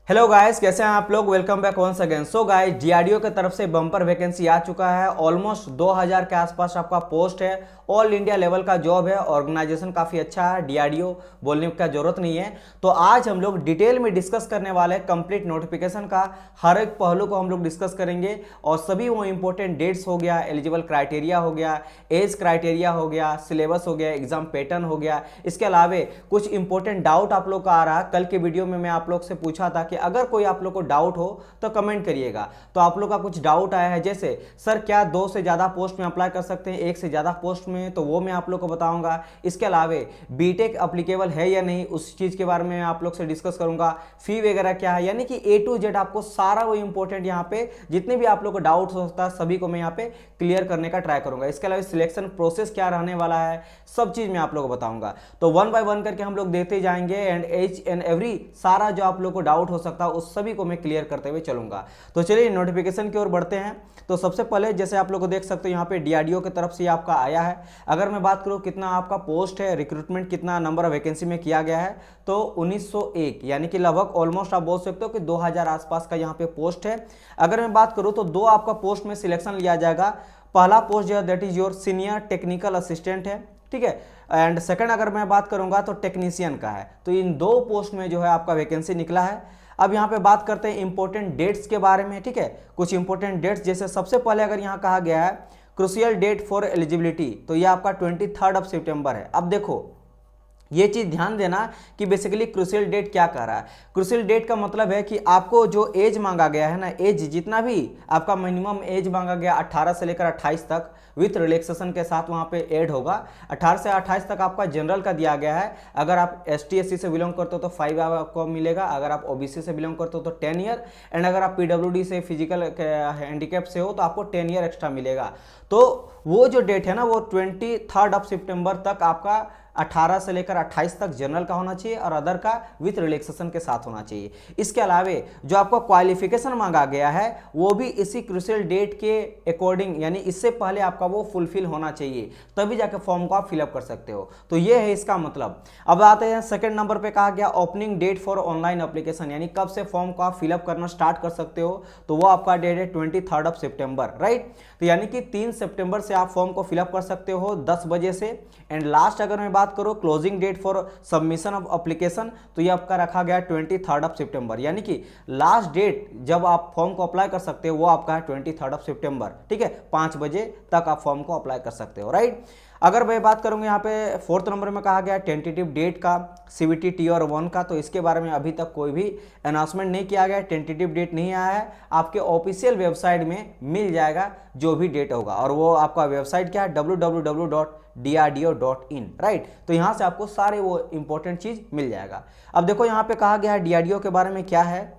Hello guys, कैसे हैं आप लोग। Welcome back once again. So guys, DRDO की तरफ से बम्पर वैकेंसी आ चुका है। ऑलमोस्ट 2000 के आसपास आपका पोस्ट है। ऑल इंडिया लेवल का जॉब है। ऑर्गेनाइजेशन काफ़ी अच्छा है। डीआरडीओ बोलने का जरूरत नहीं है। तो आज हम लोग डिटेल में डिस्कस करने वाले हैं कंप्लीट नोटिफिकेशन का। हर एक पहलू को हम लोग डिस्कस करेंगे और सभी वो इंपॉर्टेंट डेट्स हो गया, एलिजिबल क्राइटेरिया हो गया, एज क्राइटेरिया हो गया, सिलेबस हो गया, एग्जाम पैटर्न हो गया। इसके अलावा कुछ इंपॉर्टेंट डाउट आप लोग का आ रहा है। कल के वीडियो में मैं आप लोग से पूछा था कि अगर कोई आप लोग को डाउट हो तो कमेंट करिएगा। तो आप लोग का कुछ डाउट आया है, जैसे सर क्या 2 से ज़्यादा पोस्ट में अप्लाई कर सकते हैं, 1 से ज़्यादा पोस्ट में, तो वो मैं आप लोग को बताऊंगा। इसके अलावा बीटेक अप्लीकेबल है या नहीं, उस चीज़ के बारे में आप लोग से डिस्कस करूंगा। फी वगैरह क्या है, यानी कि A to Z आपको सारा वो इंपॉर्टेंट यहाँ पे जितने भी आप लोग को डाउट हो सकता है सभी को मैं यहाँ पे क्लियर करने का ट्राई करूंगा। इसके अलावा सिलेक्शन प्रोसेस क्या रहने वाला है, सब चीज़ मैं आप लोग को बताऊंगा। तो 1 बाय 1 करके हम लोग देखते जाएंगे एंड एच एंड एवरी सारा जो आप लोग को डाउट हो सकता है उस सभी को मैं क्लियर करते हुए चलूंगा। तो चलिए नोटिफिकेशन की ओर बढ़ते हैं। तो सबसे पहले जैसे आप लोग को देख सकते हो यहाँ पे डीआरडीओ की तरफ से आपका आया है। अगर मैं बात करूँ कितना आपका पोस्ट है, रिक्रूटमेंट कितना नंबर ऑफ वैकेंसी में किया गया है, तो 1901 यानी कि लगभग ऑलमोस्ट आप बोल सकते हो कि 2000 आसपास का यहाँ पे पोस्ट है। अगर मैं बात करूँ तो 2 आपका पोस्ट में सिलेक्शन लिया जाएगा। पहला पोस्ट जो है that is your senior technical assistant है, ठीक है। एंड सेकंड अगर मैं बात करूंगा तो टेक्नीशियन का है। तो इन 2 पोस्ट में जो है आपका वैकेंसी निकला है। अब यहाँ पे बात करते हैं इंपॉर्टेंट डेट्स के बारे में, ठीक है। कुछ इंपॉर्टेंट डेट्स, जैसे सबसे पहले अगर यहाँ कहा गया है क्रूशियल डेट फॉर एलिजिबिलिटी, तो ये आपका 23 सितंबर है। अब देखो ये चीज़ ध्यान देना कि बेसिकली क्रूशियल डेट क्या कह रहा है। क्रूशियल डेट का मतलब है कि आपको जो एज मांगा गया है ना, एज जितना भी आपका मिनिमम एज मांगा गया 18 से लेकर 28 तक विथ रिलैक्सेशन के साथ वहाँ पे ऐड होगा। 18 से 28 तक आपका जनरल का दिया गया है। अगर आप ST SC से बिलोंग करते हो तो 5 आपको मिलेगा। अगर आप OBC से बिलोंग करते हो तो 10 ईयर। एंड अगर आप PWD से फिजिकल हैंडीकैप से हो तो आपको 10 ईयर एक्स्ट्रा मिलेगा। तो वो जो डेट है ना वो 23 सितंबर तक आपका 18 से लेकर 28 तक जनरल का होना चाहिए और अदर का विथ रिलैक्सेशन के साथ होना चाहिए। इसके अलावा जो आपका क्वालिफिकेशन मांगा गया है वो भी इसी क्रूशियल डेट के अकॉर्डिंग, यानी इससे पहले आपका वो फुलफिल होना चाहिए, तभी जाके फॉर्म को आप फिलअप कर सकते हो। तो ये है इसका मतलब। अब आते हैं सेकंड नंबर पे कहा गया opening date for online application, यानी कब से फॉर्म को आप फिलअप करना स्टार्ट कर सकते हो। तो वो आपका डेट है 23 सितंबर, राइट। तो यानी कि 3 सितंबर से आप फॉर्म को फिलअप कर सकते हो 10 बजे से। एंड लास्ट अगर मैं बात करो closing date for submission of application, तो ये आपका रखा गया 23 सितंबर, यानी कि लास्ट डेट जब आप फॉर्म को अप्लाई कर सकते हो वो आपका है 23 सितंबर, ठीक है। 5 बजे तक आप फॉर्म को अप्लाई कर सकते हो, राइट। अगर मैं बात करूंगा यहाँ पे 4th नंबर में कहा गया टेंटेटिव डेट का CBT Tier 1 का, तो इसके बारे में अभी तक कोई भी अनाउंसमेंट नहीं किया गया। टेंटेटिव डेट नहीं आया है, आपके ऑफिशियल वेबसाइट में मिल जाएगा जो भी डेट होगा। और वो आपका वेबसाइट क्या है, www.drdo.in, राइट। तो यहाँ से आपको सारे वो इंपॉर्टेंट चीज़ मिल जाएगा। अब देखो यहाँ पे कहा गया है DRDO के बारे में क्या है।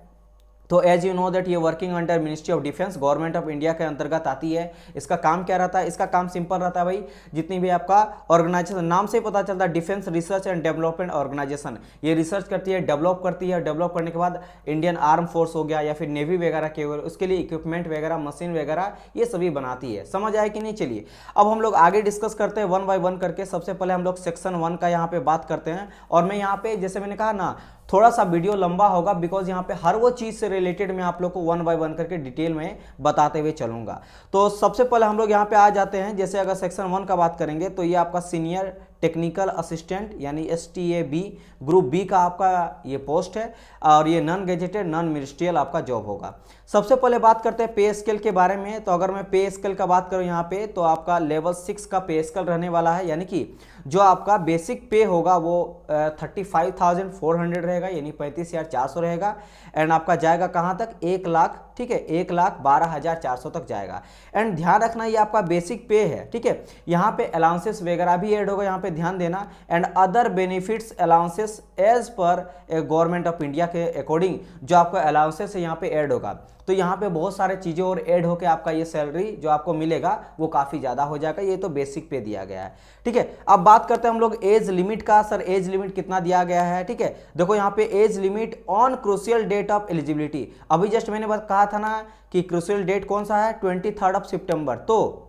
तो एज यू नो दैट ये working under ministry of defence, government of India के अंतर्गत आती है। इसका काम क्या रहता है, इसका काम सिंपल रहता है भाई, जितनी भी आपका ऑर्गेनाइजेशन, नाम से पता चलता है defence research and development organisation, ये रिसर्च करती है, डेवलप करती है। डेवलप करने के बाद इंडियन आर्म फोर्स हो गया या फिर नेवी वगैरह के उसके लिए इक्विपमेंट वगैरह, मशीन वगैरह ये सभी बनाती है। समझ आए कि नहीं। चलिए अब हम लोग आगे डिस्कस करते हैं 1 बाय 1 करके। सबसे पहले हम लोग सेक्शन 1 का यहाँ पे बात करते हैं। और मैं यहाँ पे जैसे मैंने कहा ना थोड़ा सा वीडियो लंबा होगा, बिकॉज यहाँ पे हर वो चीज़ से रिलेटेड मैं आप लोग को 1 बाय 1 करके डिटेल में बताते हुए चलूंगा। तो सबसे पहले हम लोग यहाँ पे आ जाते हैं। जैसे अगर सेक्शन 1 का बात करेंगे तो ये आपका सीनियर टेक्निकल असिस्टेंट यानी STAB ग्रुप B का आपका ये पोस्ट है। और ये नॉन गेजेटेड नॉन मिनिस्ट्रियल आपका जॉब होगा। सबसे पहले बात करते हैं पे स्केल के बारे में। तो अगर मैं पे स्केल का बात करूँ यहाँ पे, तो आपका लेवल 6 का पे स्केल रहने वाला है, यानी कि जो आपका बेसिक पे होगा वो 35,400 रहेगा, यानी 35,400 रहेगा। एंड आपका जाएगा कहाँ तक, 1 लाख, ठीक है, 1,12,400 तक जाएगा। एंड ध्यान रखना ये आपका बेसिक पे है, ठीक है। यहाँ पे अलाउंसेस वगैरह भी ऐड होगा, यहाँ पे ध्यान देना। And other benefits allowances as per government of India के अकॉर्डिंग जो आपका अलाउंसेस है यहाँ पे ऐड होगा। तो यहाँ पे बहुत सारे चीज़ें और ऐड होकर आपका ये सैलरी जो आपको मिलेगा वो काफ़ी ज़्यादा हो जाएगा। ये तो बेसिक पे दिया गया है, ठीक है। अब बात करते हैं हम लोग एज लिमिट का। सर एज लिमिट कितना दिया गया है, ठीक है। देखो यहाँ पे age limit on crucial date of eligibility, अभी जस्ट मैंने कहा था ना कि क्रूशियल डेट कौन सा है, 23 सितंबर। तो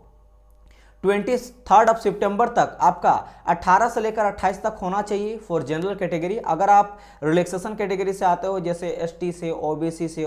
23 सितंबर तक आपका 18 से लेकर 28 तक होना चाहिए फॉर जनरल कैटेगरी। अगर आप रिलैक्सेशन कैटेगरी से आते हो जैसे एसटी से, ओबीसी से,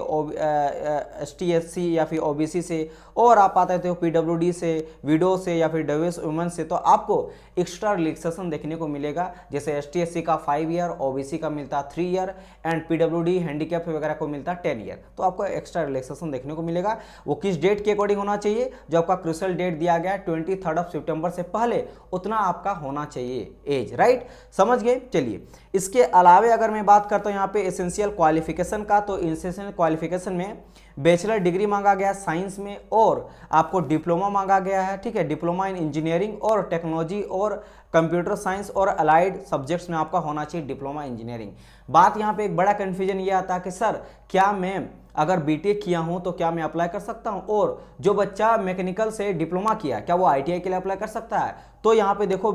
एसटी एससी या फिर ओबीसी से, और आप आते हो पीडब्ल्यूडी से, विडो से या फिर डिवोर्स वुमेन से, तो आपको एक्स्ट्रा रिलैक्सेशन देखने को मिलेगा। जैसे एसटी एससी का 5 ईयर, ओबीसी का मिलता 3 ईयर एंड पीडब्ल्यूडी हैंडीकैप वगैरह को मिलता 10 ईयर। तो आपको एक्स्ट्रा रिलैक्सेशन देखने को मिलेगा। वो किस डेट के अकॉर्डिंग होना चाहिए? जो आपका क्रूशियल डेट दिया गया 23 सितंबर से पहले उतना आपका होना चाहिए एज, राइट? समझ गए? चलिए, इसके अलावे अगर मैं बात करता हूं यहाँ पे एसेंशियल क्वालिफिकेशन का, तो एसेंशियल क्वालिफिकेशन में बैचलर डिग्री मांगा गया साइंस में, और आपको डिप्लोमा मांगा गया है, ठीक है? डिप्लोमा इन इंजीनियरिंग और टेक्नोलॉजी और कंप्यूटर साइंस और अलाइड सब्जेक्ट्स में आपका होना चाहिए डिप्लोमा इंजीनियरिंग। बात यहाँ पे एक बड़ा कन्फ्यूजन ये आता है कि सर क्या मैं अगर बीटेक किया हूं तो क्या मैं अप्लाई कर सकता हूं, और जो बच्चा मैकेनिकल से डिप्लोमा किया क्या वो आईटीआई के लिए अप्लाई कर सकता है? तो यहाँ पे देखो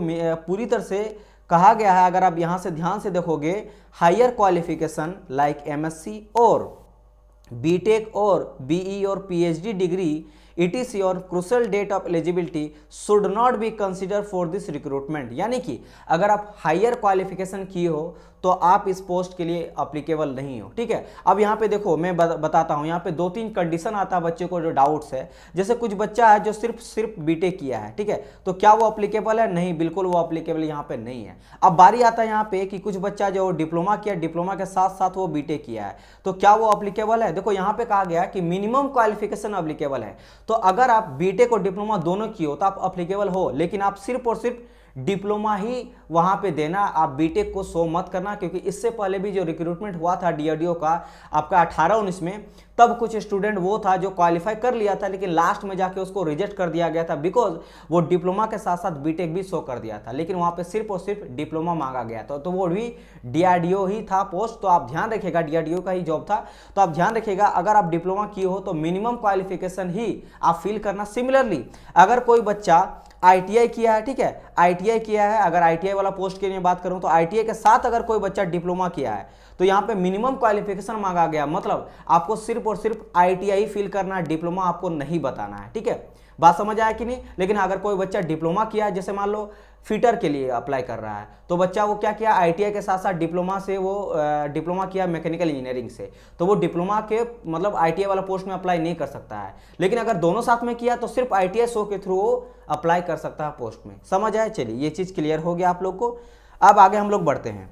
पूरी तरह से कहा गया है, अगर आप यहाँ से ध्यान से देखोगे, हायर क्वालिफिकेशन लाइक एमएससी और बीटेक और बीई और पीएचडी डिग्री ETC और crucial date of eligibility should not be consider for this recruitment. यानी कि अगर आप हायर क्वालिफिकेशन किए हो तो आप इस पोस्ट के लिए अप्लीकेबल नहीं हो, ठीक है? अब यहाँ पे देखो मैं बताता हूँ, यहाँ पे 2-3 कंडीशन आता है बच्चे को जो डाउट्स है। जैसे कुछ बच्चा है जो सिर्फ बीटेक किया है, ठीक है? तो क्या वो अप्लीकेबल है? नहीं, बिल्कुल वो अप्लीकेबल यहाँ पे नहीं है। अब बारी आता है यहाँ पे कि कुछ बच्चा जो डिप्लोमा किया, डिप्लोमा के साथ साथ वो बीटेक किया है, तो क्या वो अप्लीकेबल है? देखो यहाँ पे कहा गया कि मिनिमम क्वालिफिकेशन अप्लीकेबल है। तो अगर आप बीटेक और डिप्लोमा दोनों किए हो तो आप अप्लीकेबल हो, लेकिन आप सिर्फ और सिर्फ डिप्लोमा ही वहां पे देना, आप बीटेक को शो मत करना, क्योंकि इससे पहले भी जो रिक्रूटमेंट हुआ था डीआरडीओ का आपका 18-19 में, तब कुछ स्टूडेंट वो था जो क्वालिफाई कर लिया था लेकिन लास्ट में जाके उसको रिजेक्ट कर दिया गया था, बिकॉज वो डिप्लोमा के साथ साथ बीटेक भी शो कर दिया था, लेकिन वहां पे सिर्फ और सिर्फ डिप्लोमा मांगा गया था। तो वो भी डीआरडीओ ही था पोस्ट, तो आप ध्यान रखिएगा, डीआरडीओ का ही जॉब था। तो आप ध्यान रखिएगा, अगर आप डिप्लोमा किए हो तो मिनिमम क्वालिफिकेशन ही आप फिल करना। सिमिलरली अगर कोई बच्चा आईटीआई किया है, ठीक है, आईटीआई किया है, अगर आईटीआई वाला पोस्ट के लिए बात करूं तो आईटीआई के साथ अगर कोई बच्चा डिप्लोमा किया है तो यहां पे मिनिमम क्वालिफिकेशन मांगा गया, मतलब आपको सिर्फ और सिर्फ आईटीआई फिल करना है, डिप्लोमा आपको नहीं बताना है, ठीक है? बात समझ आया कि नहीं? लेकिन अगर कोई बच्चा डिप्लोमा किया है, जैसे मान लो फिटर के लिए अप्लाई कर रहा है, तो बच्चा वो क्या किया, आईटीआई के साथ साथ डिप्लोमा से वो डिप्लोमा किया मैकेनिकल इंजीनियरिंग से, तो वो डिप्लोमा के मतलब आईटीआई वाला पोस्ट में अप्लाई नहीं कर सकता है। लेकिन अगर दोनों साथ में किया तो सिर्फ आईटीआई शो के थ्रू वो अप्लाई कर सकता है पोस्ट में। समझ आए? चलिए, ये चीज़ क्लियर हो गया आप लोग को। अब आगे हम लोग बढ़ते हैं।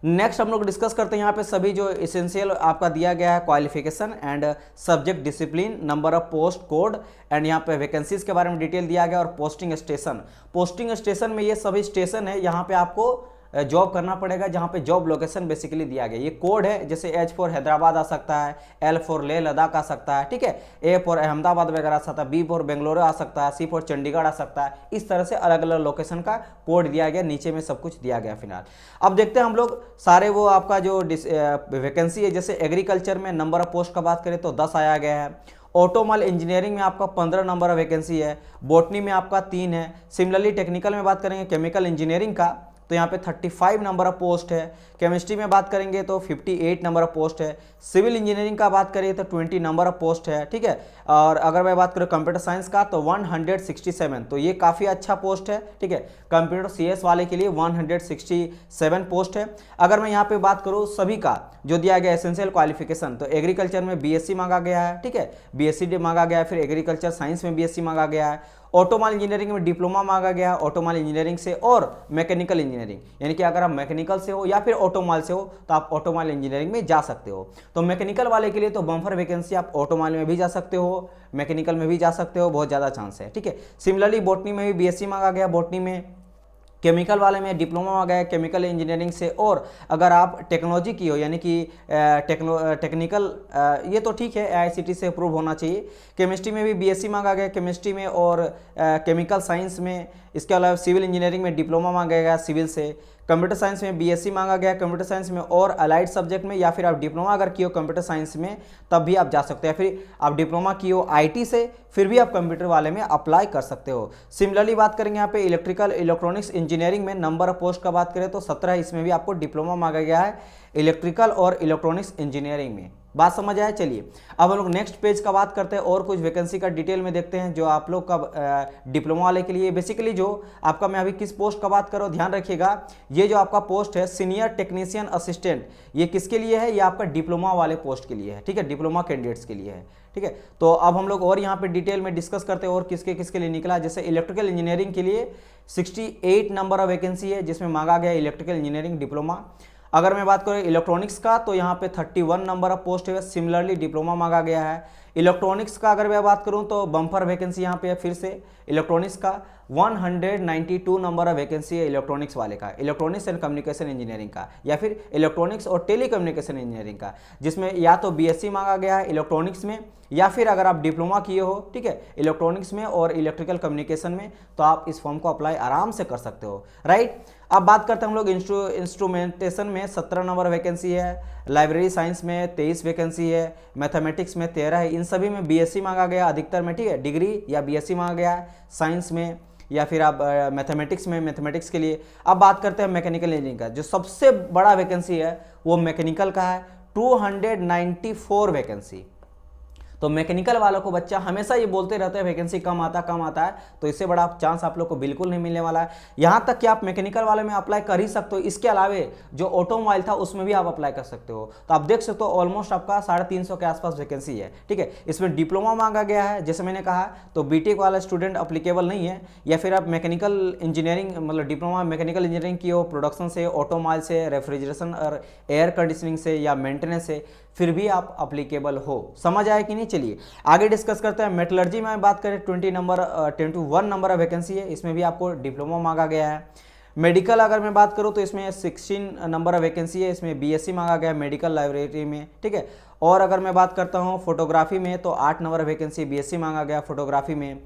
नेक्स्ट हम लोग डिस्कस करते हैं यहाँ पे सभी जो एसेंशियल आपका दिया गया है, qualification and subject discipline, number of post code, and यहाँ पे वैकेंसीज के बारे में डिटेल दिया गया, और पोस्टिंग स्टेशन। पोस्टिंग स्टेशन में ये सभी स्टेशन है, यहाँ पे आपको जॉब करना पड़ेगा, जहाँ पे जॉब लोकेशन बेसिकली दिया गया। ये कोड है, जैसे H फॉर हैदराबाद आ सकता है, L फॉर लेह लद्दाख आ सकता है, ठीक है, A फॉर अहमदाबाद वगैरह आ सकता है, B फॉर बेंगलुरु आ सकता है, C फॉर चंडीगढ़ आ सकता है। इस तरह से अलग अलग लोकेशन का कोड दिया गया, नीचे में सब कुछ दिया गया फिलहाल। अब देखते हैं हम लोग सारे वो आपका जो वैकेंसी है। जैसे एग्रीकल्चर में नंबर ऑफ पोस्ट का बात करें तो 10 आया गया है। ऑटोमोबाइल इंजीनियरिंग में आपका 15 नंबर ऑफ वैकेंसी है। बॉटनी में आपका 3 है। सिमिलरली टेक्निकल में बात करेंगे केमिकल इंजीनियरिंग का तो यहाँ पे 35 नंबर ऑफ पोस्ट है। केमिस्ट्री में बात करेंगे तो 58 नंबर ऑफ पोस्ट है। सिविल इंजीनियरिंग का बात करें तो 20 नंबर ऑफ पोस्ट है, ठीक है। और अगर मैं बात करूँ कंप्यूटर साइंस का तो 167, तो ये काफ़ी अच्छा पोस्ट है, ठीक है। कंप्यूटर CS वाले के लिए 167 पोस्ट है। अगर मैं यहाँ पे बात करूँ सभी का जो दिया गया एसेंशियल क्वालिफिकेशन, तो एग्रीकल्चर में BSc मांगा गया है, ठीक है, BSc मांगा गया है। फिर एग्रीकल्चर साइंस में BSc मांगा गया है। ऑटोमोबाइल इंजीनियरिंग में डिप्लोमा मांगा गया, ऑटोमोबाइल इंजीनियरिंग से, और मैकेनिकल इंजीनियरिंग, यानी कि अगर आप मैकेनिकल से हो या फिर ऑटोमोबाइल से हो तो आप ऑटोमोबाइल इंजीनियरिंग में जा सकते हो। तो मैकेनिकल वाले के लिए तो बम्पर वैकेंसी, आप ऑटोमोबाइल में भी जा सकते हो, मैकेनिकल में भी जा सकते हो, बहुत ज़्यादा चांस है, ठीक है। सिमिलरली बॉटनी में भी BSc मांगा गया, बॉटनी में। केमिकल वाले में डिप्लोमा मांगा गया केमिकल इंजीनियरिंग से। और अगर आप टेक्नोलॉजी की हो यानी कि टेक्निकल, ये तो ठीक है, AICTE से अप्रूव होना चाहिए। केमिस्ट्री में भी BSc मांगा गया केमिस्ट्री में और केमिकल साइंस में। इसके अलावा सिविल इंजीनियरिंग में डिप्लोमा मांगा गया सिविल से। कंप्यूटर साइंस में BSc मांगा गया कंप्यूटर साइंस में और अलाइड सब्जेक्ट में, या फिर आप डिप्लोमा अगर किए हो कंप्यूटर साइंस में तब भी आप जा सकते हैं। फिर आप डिप्लोमा किए हो IT से, फिर भी आप कंप्यूटर वाले में अप्लाई कर सकते हो। सिमिलरली बात करेंगे यहाँ पे इलेक्ट्रिकल इलेक्ट्रॉनिक्स इंजीनियरिंग में नंबर ऑफ पोस्ट का बात करें तो 17, इसमें भी आपको डिप्लोमा मांगा गया है इलेक्ट्रिकल और इलेक्ट्रॉनिक्स इंजीनियरिंग में, बात समझ आया। चलिए अब हम लोग नेक्स्ट पेज का बात करते हैं और कुछ वैकेंसी का डिटेल में देखते हैं जो आप लोग का डिप्लोमा वाले के लिए। बेसिकली जो आपका, मैं अभी किस पोस्ट का बात कर रहा हूँ ध्यान रखिएगा, ये जो आपका पोस्ट है सीनियर टेक्नीशियन असिस्टेंट, ये किसके लिए है? ये आपका डिप्लोमा वाले पोस्ट के लिए है, ठीक है, डिप्लोमा कैंडिडेट्स के लिए है, ठीक है। तो अब हम लोग और यहाँ पे डिटेल में डिस्कस करते हैं और किसके किसके लिए निकला। जैसे इलेक्ट्रिकल इंजीनियरिंग के लिए 68 नंबर ऑफ वैकेंसी है जिसमें मांगा गया इलेक्ट्रिकल इंजीनियरिंग डिप्लोमा। अगर मैं बात करूँ इलेक्ट्रॉनिक्स का तो यहाँ पे 31 नंबर ऑफ पोस्ट है, सिमिलरली डिप्लोमा मांगा गया है। इलेक्ट्रॉनिक्स का अगर मैं बात करूँ तो बम्पर वैकेंसी यहाँ पे है फिर से इलेक्ट्रॉनिक्स का 192 नंबर ऑफ वैकेंसी है इलेक्ट्रॉनिक्स वाले का, इलेक्ट्रॉनिक्स एंड कम्युनिकेशन इंजीनियरिंग का, या फिर इलेक्ट्रॉनिक्स और टेलीकम्युनिकेशन इंजीनियरिंग का, जिसमें या तो बीएससी मांगा गया है इलेक्ट्रॉनिक्स में, या फिर अगर आप डिप्लोमा किए हो, ठीक है, इलेक्ट्रॉनिक्स में और इलेक्ट्रिकल कम्युनिकेशन में, तो आप इस फॉर्म को अप्लाई आराम से कर सकते हो, राइट। अब बात करते हैं हम लोग इंस्ट्रूमेंटेशन में 17 नंबर वैकेंसी है, लाइब्रेरी साइंस में 23 वैकेंसी है, मैथमेटिक्स में 13 है। इन सभी में बीएससी मांगा गया अधिकतर में, ठीक है, डिग्री या बीएससी मांगा गया है साइंस में, या फिर आप मैथमेटिक्स में, मैथमेटिक्स के लिए। अब बात करते हैं मैकेनिकल इंजीनियरिंग का, जो सबसे बड़ा वैकेंसी है वो मैकेनिकल का है, 294 वैकेंसी। तो मैकेनिकल वालों को बच्चा हमेशा ये बोलते रहते हैं वैकेंसी कम आता है, तो इससे बड़ा चांस आप लोग को बिल्कुल नहीं मिलने वाला है। यहाँ तक कि आप मैकेनिकल वाले में अप्लाई कर ही सकते हो, इसके अलावे जो ऑटोमोबाइल था उसमें भी आप अप्लाई कर सकते हो। तो आप देख सकते हो ऑलमोस्ट आपका 350 के आसपास वैकेंसी है, ठीक है। इसमें डिप्लोमा मांगा गया है जैसे मैंने कहा, तो बीटेक वाला स्टूडेंट अप्लीकेबल नहीं है, या फिर आप मैकेनिकल इंजीनियरिंग मतलब डिप्लोमा मैकेनिकल इंजीनियरिंग की हो, प्रोडक्शन से, ऑटोमोबाइल से, रेफ्रिजरेशन और एयर कंडीशनिंग से या मेंटेनेंस से, फिर भी आप अप्लीकेबल हो। समझ आया कि नहीं? चलिए आगे डिस्कस करते हैं। मेटलर्जी में बात करें 21 नंबर ऑफ वैकेंसी है, इसमें भी आपको डिप्लोमा मांगा गया है। मेडिकल अगर मैं बात करूं तो इसमें 16 नंबर ऑफ वैकेंसी है, इसमें बीएससी मांगा गया है मेडिकल लाइब्रेरी में, ठीक है। और अगर मैं बात करता हूं फोटोग्राफी में तो 8 नंबर ऑफ वैकेंसी बीएससी मांगा गया फोटोग्राफी में।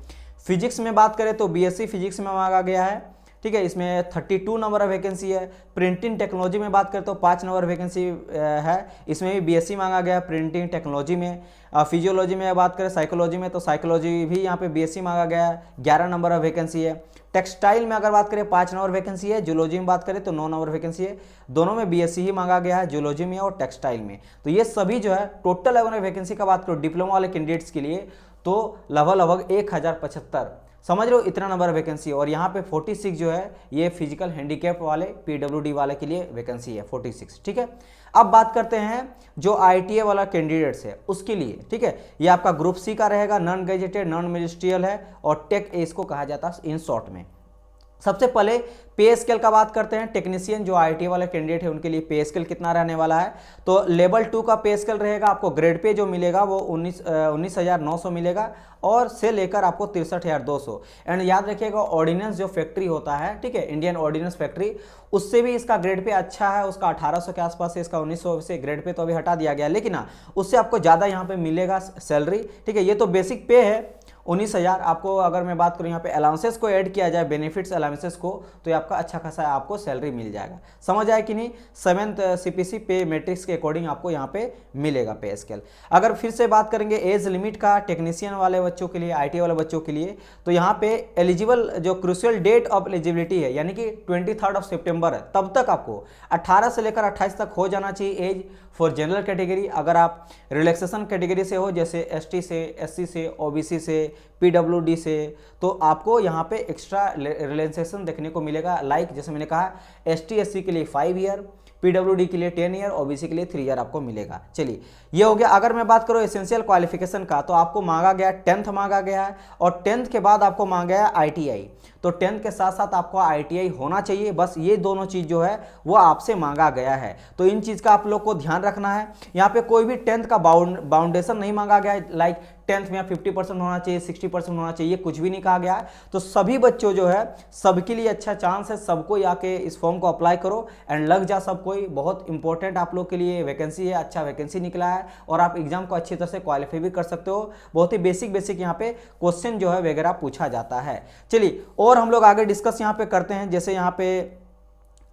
फिजिक्स में बात करें तो बीएससी फिजिक्स में मांगा गया है, ठीक है, इसमें 32 नंबर ऑफ वैकेंसी है। प्रिंटिंग टेक्नोलॉजी में बात करें तो 5 नंबर वैकेंसी है, इसमें भी बीएससी मांगा गया प्रिंटिंग टेक्नोलॉजी में। फिजियोलॉजी में बात करें साइकोलॉजी में तो साइकोलॉजी भी यहाँ पे बीएससी मांगा गया है, 11 नंबर ऑफ वैकेंसी है। टेक्सटाइल में अगर बात करें 5 नंबर वैकेंसी है, जूलॉजी में बात करें तो 9 नंबर वैकेंसी है, दोनों में बीएससी ही मांगा गया है, जूलॉजी में और टेक्सटाइल में। तो ये सभी जो है टोटल अगर वैकेंसी का बात करो डिप्लोमा वाले कैंडिडेट्स के लिए तो लगभग 1075, समझ लो इतना नंबर वैकेंसी है। और यहाँ पे 46 जो है ये फिजिकल हैंडीकैप वाले पीडब्ल्यूडी वाले के लिए वैकेंसी है 46, ठीक है। अब बात करते हैं जो आईटीए वाला कैंडिडेट्स है उसके लिए, ठीक है, ये आपका ग्रुप सी का रहेगा, नॉन गैजेटेड नॉन मिनिस्ट्रियल है और टेक ए इसको कहा जाता है इन शॉर्ट में। सबसे पहले पे स्केल का बात करते हैं। टेक्नीशियन जो आईटी वाले कैंडिडेट है उनके लिए पे स्केल कितना रहने वाला है, तो लेवल 2 का पे स्केल रहेगा, आपको ग्रेड पे जो मिलेगा वो 19,900 मिलेगा और से लेकर आपको 63,200। एंड याद रखिएगा ऑर्डिनेंस जो फैक्ट्री होता है, ठीक है, इंडियन ऑर्डिनेंस फैक्ट्री, उससे भी इसका ग्रेड पे अच्छा है, उसका 1800 के आसपास है, इसका 1900 से ग्रेड पे तो अभी हटा दिया गया, लेकिन हाँ उससे आपको ज़्यादा यहाँ पे मिलेगा सैलरी, ठीक है। ये तो बेसिक पे है 19,000। आपको अगर मैं बात करूँ यहाँ पे अलाउंसेस को ऐड किया जाए, बेनिफिट्स अलाउंसेस को, तो ये आपका अच्छा खासा आपको सैलरी मिल जाएगा। समझ आए कि नहीं? 7th सीपीसी पे मैट्रिक्स के अकॉर्डिंग आपको यहाँ पे मिलेगा पे स्केल। अगर फिर से बात करेंगे एज लिमिट का टेक्नीशियन वाले बच्चों के लिए, आईटी वाले बच्चों के लिए, तो यहाँ पे एलिजिबल जो क्रूशियल डेट ऑफ एलिजिबिलिटी है यानी कि 23 सितंबर है, तब तक आपको 18 से लेकर 28 तक हो जाना चाहिए एज फॉर जनरल कैटेगरी। अगर आप रिलैक्सेशन कैटेगरी से हो जैसे एसटी से, एससी से, ओबीसी से, पीडब्ल्यूडी से, तो आपको यहाँ पे एक्स्ट्रा रिलैक्सेशन देखने को मिलेगा। लाइक जैसे मैंने कहा एसटी एससी के लिए 5 ईयर, पीडब्ल्यूडी के लिए 10 ईयर, ओबीसी के लिए 3 ईयर आपको मिलेगा। चलिए ये हो गया। अगर मैं बात करूँ एसेंशियल क्वालिफिकेशन का तो आपको मांगा गया 10th मांगा गया है और 10th के बाद आपको मांगा गया आईटीआई, तो 10th के साथ साथ आपको आईटीआई होना चाहिए। बस ये दोनों चीज़ जो है वो आपसे मांगा गया है, तो इन चीज़ का आप लोग को ध्यान रखना है। यहाँ पे कोई भी 10th का बाउंडेशन नहीं मांगा गया है, लाइक 10th में 50% होना चाहिए, 60% होना चाहिए, कुछ भी नहीं कहा गया है। तो सभी बच्चों जो है सबके लिए अच्छा चांस है, सबको आके इस फॉर्म को अप्लाई करो एंड लग जा सबको। बहुत इंपॉर्टेंट आप लोग के लिए वैकेंसी है, अच्छा वैकेंसी निकला है और आप एग्जाम को अच्छी तरह से क्वालिफाई भी कर सकते हो। बहुत ही बेसिक यहाँ पे क्वेश्चन जो है वगैरह पूछा जाता है। चलिए और हम लोग आगे डिस्कस यहाँ पे करते हैं। जैसे यहाँ पे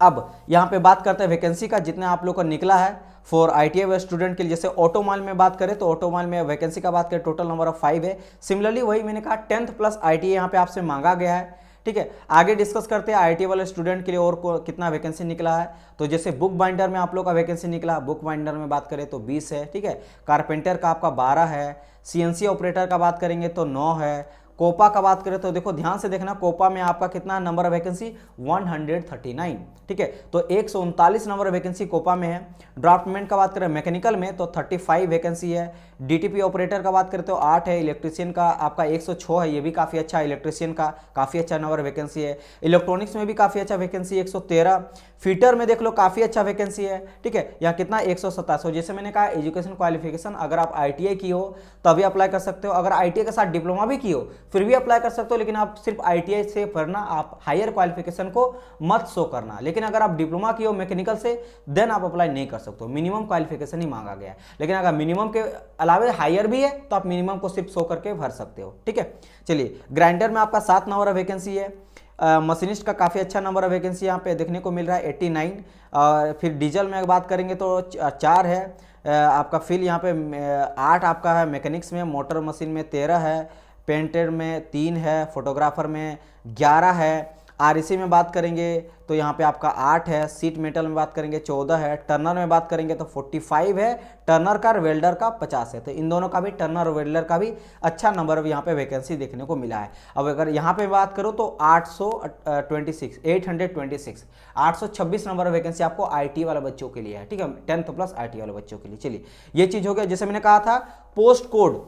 अब यहाँ पे बात करते हैं वैकेंसी का जितना आप लोग का निकला है फॉर आईटीआई स्टूडेंट के लिए। जैसे ऑटोमोबाइल में बात करें तो ऑटोमोबाइल में वैकेंसी का बात करें टोटल नंबर ऑफ 5 है। सिमिलरली वही मैंने कहा 10th प्लस आईटीआई यहाँ पे आपसे मांगा गया है। ठीक है, आगे डिस्कस करते हैं आईटी वाले स्टूडेंट के लिए और कितना वैकेंसी निकला है। तो जैसे बुक बाइंडर में आप लोग का वैकेंसी निकला, बुक बाइंडर में बात करें तो 20 है, ठीक है। कारपेंटर का आपका 12 है, सीएनसी ऑपरेटर का बात करेंगे तो 9 है। कोपा का बात करें तो देखो ध्यान से देखना, कोपा में आपका कितना नंबर ऑफ वैकेंसी 139, ठीक है। तो 139 नंबर ऑफ वैकेंसी कोपा में है। ड्राफ्टमैन का बात करें मैकेनिकल में तो 35 वैकेंसी है। डीटीपी ऑपरेटर का बात करें तो 8 है। इलेक्ट्रीशियन का आपका 106 है, ये भी काफ़ी अच्छा है। इलेक्ट्रीशियन का काफ़ी अच्छा नंबर वैकेंसी है। इलेक्ट्रॉनिक्स में भी काफ़ी अच्छा वैकेंसी 113। फीटर में देख लो काफ़ी अच्छा वैकेंसी है, ठीक है। यहाँ कितना 127। जैसे मैंने कहा एजुकेशन क्वालिफिकेशन अगर आप ITI की हो तभी अप्लाई कर सकते हो, अगर ITI के साथ डिप्लोमा भी की हो फिर भी अप्लाई कर सकते हो, लेकिन आप सिर्फ ITI से पढ़ना, आप हायर क्वालिफिकेशन को मत शो करना। लेकिन अगर आप डिप्लोमा की हो मैकेनिकल से देन आप अप्लाई नहीं कर सकते हो, मिनिमम क्वालिफिकेशन ही मांगा गया है। लेकिन अगर मिनिमम के अलावा हायर भी है तो आप मिनिमम को सिर्फ शो करके भर सकते हो, ठीक है। चलिए, ग्राइंडर में आपका 7 नंबर वैकेंसी है। मशीनिस्ट का काफ़ी अच्छा नंबर ऑफ वैकेंसी यहाँ पे देखने को मिल रहा है 89। फिर डीजल में बात करेंगे तो 4 है। आपका फिल यहाँ पे 8 आपका है। मैकेनिक्स में, मोटर मशीन में 13 है। पेंटर में 3 है। फोटोग्राफर में 11 है। REC में बात करेंगे तो यहाँ पे आपका 8 है। सीट मेटल में बात करेंगे 14 है। टर्नर में बात करेंगे तो 45 है। टर्नर का और वेल्डर का 50 है। तो इन दोनों का भी, टर्नर और वेल्डर का भी अच्छा नंबर यहाँ पे वैकेंसी देखने को मिला है। अब अगर यहाँ पे बात करो तो 826 नंबर वैकेंसी आपको IT वाले बच्चों के लिए है, ठीक है, 10th प्लस IT वाले बच्चों के लिए। चलिए, ये चीज़ हो गया। जैसे मैंने कहा था पोस्ट कोड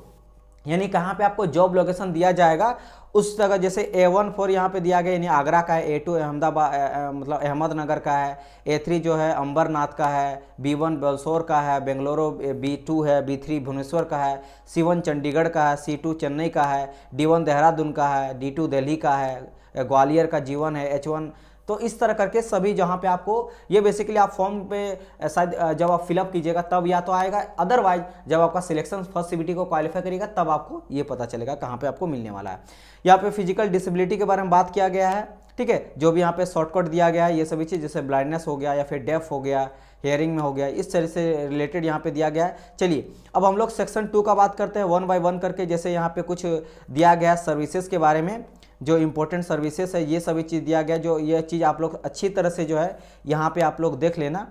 यानी कहाँ पे आपको जॉब लोकेशन दिया जाएगा उस जगह, जैसे A14 यहाँ पे दिया गया यानी आगरा का है। A2 अहमदाबाद मतलब अहमदनगर का है। A3 जो है अंबरनाथ का है। B1 बलसोर का है। बेंगलुरु B2 है। B3 भुवनेश्वर का है। C1 चंडीगढ़ का है। C2 चेन्नई का है। D1 देहरादून का है। D2 दिल्ली का है। ग्वालियर का G1 है। H1 तो इस तरह करके सभी जहाँ पे आपको ये बेसिकली आप फॉर्म पे शायद जब आप फिलअप कीजिएगा तब या तो आएगा, अदरवाइज जब आपका सिलेक्शन फर्स्ट CBT को क्वालिफाई करेगा तब आपको ये पता चलेगा कहाँ पे आपको मिलने वाला है। यहाँ पे फिजिकल डिसेबिलिटी के बारे में बात किया गया है, ठीक है, जो भी यहाँ पे शॉर्टकट दिया गया है ये सभी चीज़, जैसे ब्लाइंडनेस हो गया या फिर डेफ हो गया, हेयरिंग में हो गया, इस तरह से रिलेटेड यहाँ पे दिया गया है। चलिए, अब हम लोग सेक्शन 2 का बात करते हैं 1 बाय 1 करके। जैसे यहाँ पे कुछ दिया गया सर्विसेज के बारे में, जो इंपॉर्टेंट सर्विसेज है ये सभी चीज़ दिया गया, जो ये चीज़ आप लोग अच्छी तरह से जो है यहाँ पे आप लोग देख लेना।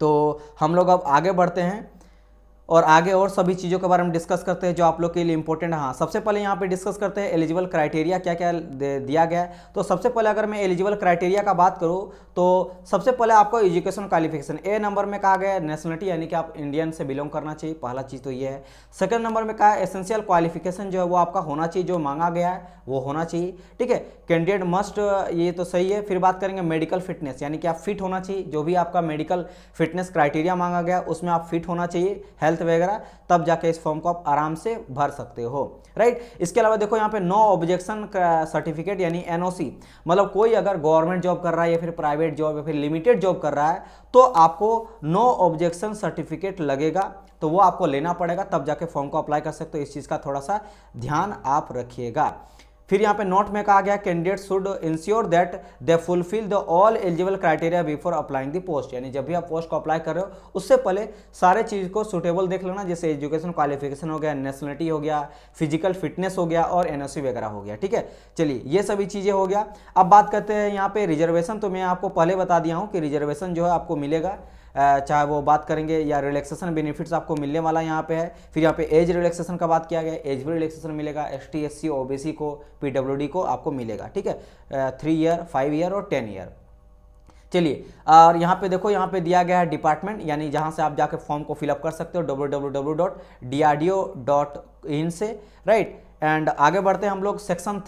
तो हम लोग अब आगे बढ़ते हैं और आगे और सभी चीज़ों के बारे में डिस्कस करते हैं जो आप लोग के लिए इंपॉर्टेंट है। हाँ, सबसे पहले यहाँ पे डिस्कस करते हैं एलिजिबल क्राइटेरिया क्या क्या दिया गया है। तो सबसे पहले अगर मैं एलिजिबल क्राइटेरिया का बात करूँ तो सबसे पहले आपको एजुकेशन क्वालिफिकेशन A नंबर में कहा गया है नेशनलिटी, यानी कि आप इंडियन से बिलोंग करना चाहिए, पहला चीज़ तो ये है। सेकंड नंबर में कहा है एसेंशियल क्वालिफिकेशन जो है वो आपका होना चाहिए, जो मांगा गया है वो होना चाहिए, ठीक है। कैंडिडेट मस्ट, ये तो सही है। फिर बात करेंगे मेडिकल फिटनेस, यानी कि आप फिट होना चाहिए, जो भी आपका मेडिकल फिटनेस क्राइटेरिया मांगा गया उसमें आप फिट होना चाहिए, हेल्थ वगैरह, तब जाके इस फॉर्म को आप आराम से भर सकते हो, राइट। इसके अलावा देखो यहाँ पे नो ऑब्जेक्शन सर्टिफिकेट यानी NOC, मतलब कोई अगर गवर्नमेंट जॉब कर रहा है या फिर प्राइवेट जॉब या फिर लिमिटेड जॉब कर रहा है तो आपको नो ऑब्जेक्शन सर्टिफिकेट लगेगा, तो वो आपको लेना पड़ेगा, तब जाके फॉर्म को अप्लाई कर सकते हो। इस चीज़ का थोड़ा सा ध्यान आप रखिएगा। फिर यहाँ पे नोट में कहा गया candidate should ensure that they fulfil the all eligible criteria before applying the post, यानी जब भी आप पोस्ट को अप्लाई कर रहे हो उससे पहले सारे चीज़ को सुटेबल देख लेना, जैसे एजुकेशन क्वालिफिकेशन हो गया, नेशनलिटी हो गया, फिजिकल फिटनेस हो गया और NOC वगैरह हो गया, ठीक है। चलिए, ये सभी चीज़ें हो गया। अब बात करते हैं यहाँ पे रिजर्वेशन। तो मैं आपको पहले बता दिया हूँ कि रिजर्वेशन जो है आपको मिलेगा, चाहे वो बात करेंगे या रिलैक्सेशन बेनिफिट्स आपको मिलने वाला यहाँ पे है। फिर यहाँ पे एज रिलैक्सेशन का बात किया गया, एज भी रिलैक्सेशन मिलेगा, ST SC OBC को, PWD को आपको मिलेगा, ठीक है, 3 ईयर, 5 ईयर और 10 ईयर। चलिए, और यहाँ पे देखो, यहाँ पे दिया गया है डिपार्टमेंट, यानी जहाँ से आप जाके फॉर्म को फिलअप कर सकते हो www.drdo.in से, राइट। एंड आगे बढ़ते हैं हम लोग सेक्शन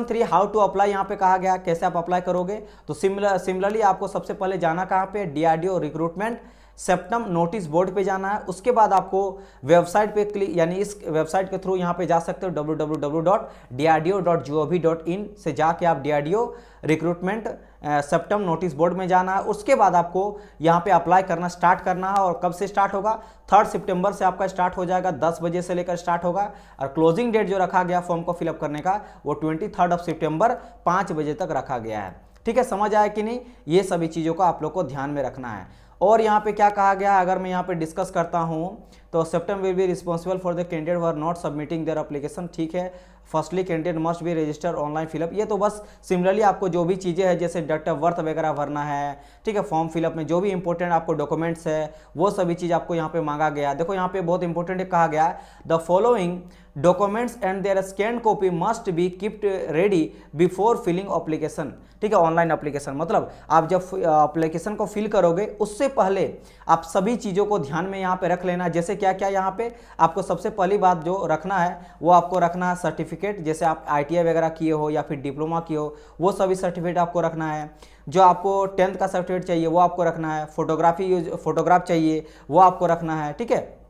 3 हाउ टू अप्लाई। यहाँ पे कहा गया कैसे आप अप्लाई करोगे। तो सिमिलरली आपको सबसे पहले जाना कहाँ पे, DRDO recruitment septum notice board पे जाना है। उसके बाद आपको वेबसाइट पे क्लिक, यानी इस वेबसाइट के थ्रू यहाँ पे जा सकते हो www.drdo.gov.in से जाके आप DRDO recruitment septum notice board में जाना है। उसके बाद आपको यहाँ पे अप्लाई करना स्टार्ट करना है, और कब से स्टार्ट होगा, 3 सितंबर से आपका स्टार्ट हो जाएगा, 10 बजे से लेकर स्टार्ट होगा। और क्लोजिंग डेट जो रखा गया फॉर्म को फिलअप करने का वो 23 सितंबर 5 बजे तक रखा गया है, ठीक है। समझ आया कि नहीं, ये सभी चीज़ों को आप लोग को ध्यान में रखना है। और यहाँ पे क्या कहा गया, अगर मैं यहाँ पे डिस्कस करता हूँ तो system will be responsible for the candidate were not submitting their application, ठीक है। Firstly candidate must be register online fill up, ये तो बस सिमिलरली आपको जो भी चीज़ें हैं जैसे डेट ऑफ बर्थ वगैरह भरना है, ठीक है। फॉर्म फिलअप में जो भी इंपॉर्टेंट आपको डॉक्यूमेंट्स है वो सभी चीज़ आपको यहाँ पे मांगा गया। देखो यहाँ पे बहुत इंपॉर्टेंट कहा गया, the following documents and their scan copy must be kept ready before filling application, ठीक है। ऑनलाइन एप्लीकेशन मतलब आप जब एप्लीकेशन को फिल करोगे उससे पहले आप सभी चीज़ों को ध्यान में यहाँ पे रख लेना। जैसे क्या क्या यहाँ पे आपको सबसे पहली बात जो रखना है वो आपको रखना है सर्टिफिकेट, जैसे आप ITI वगैरह किए हो या फिर डिप्लोमा किए हो वो सभी सर्टिफिकेट आपको रखना है। जो आपको 10th का सर्टिफिकेट चाहिए वो आपको रखना है। फोटोग्राफ चाहिए वो आपको रखना है, ठीक है।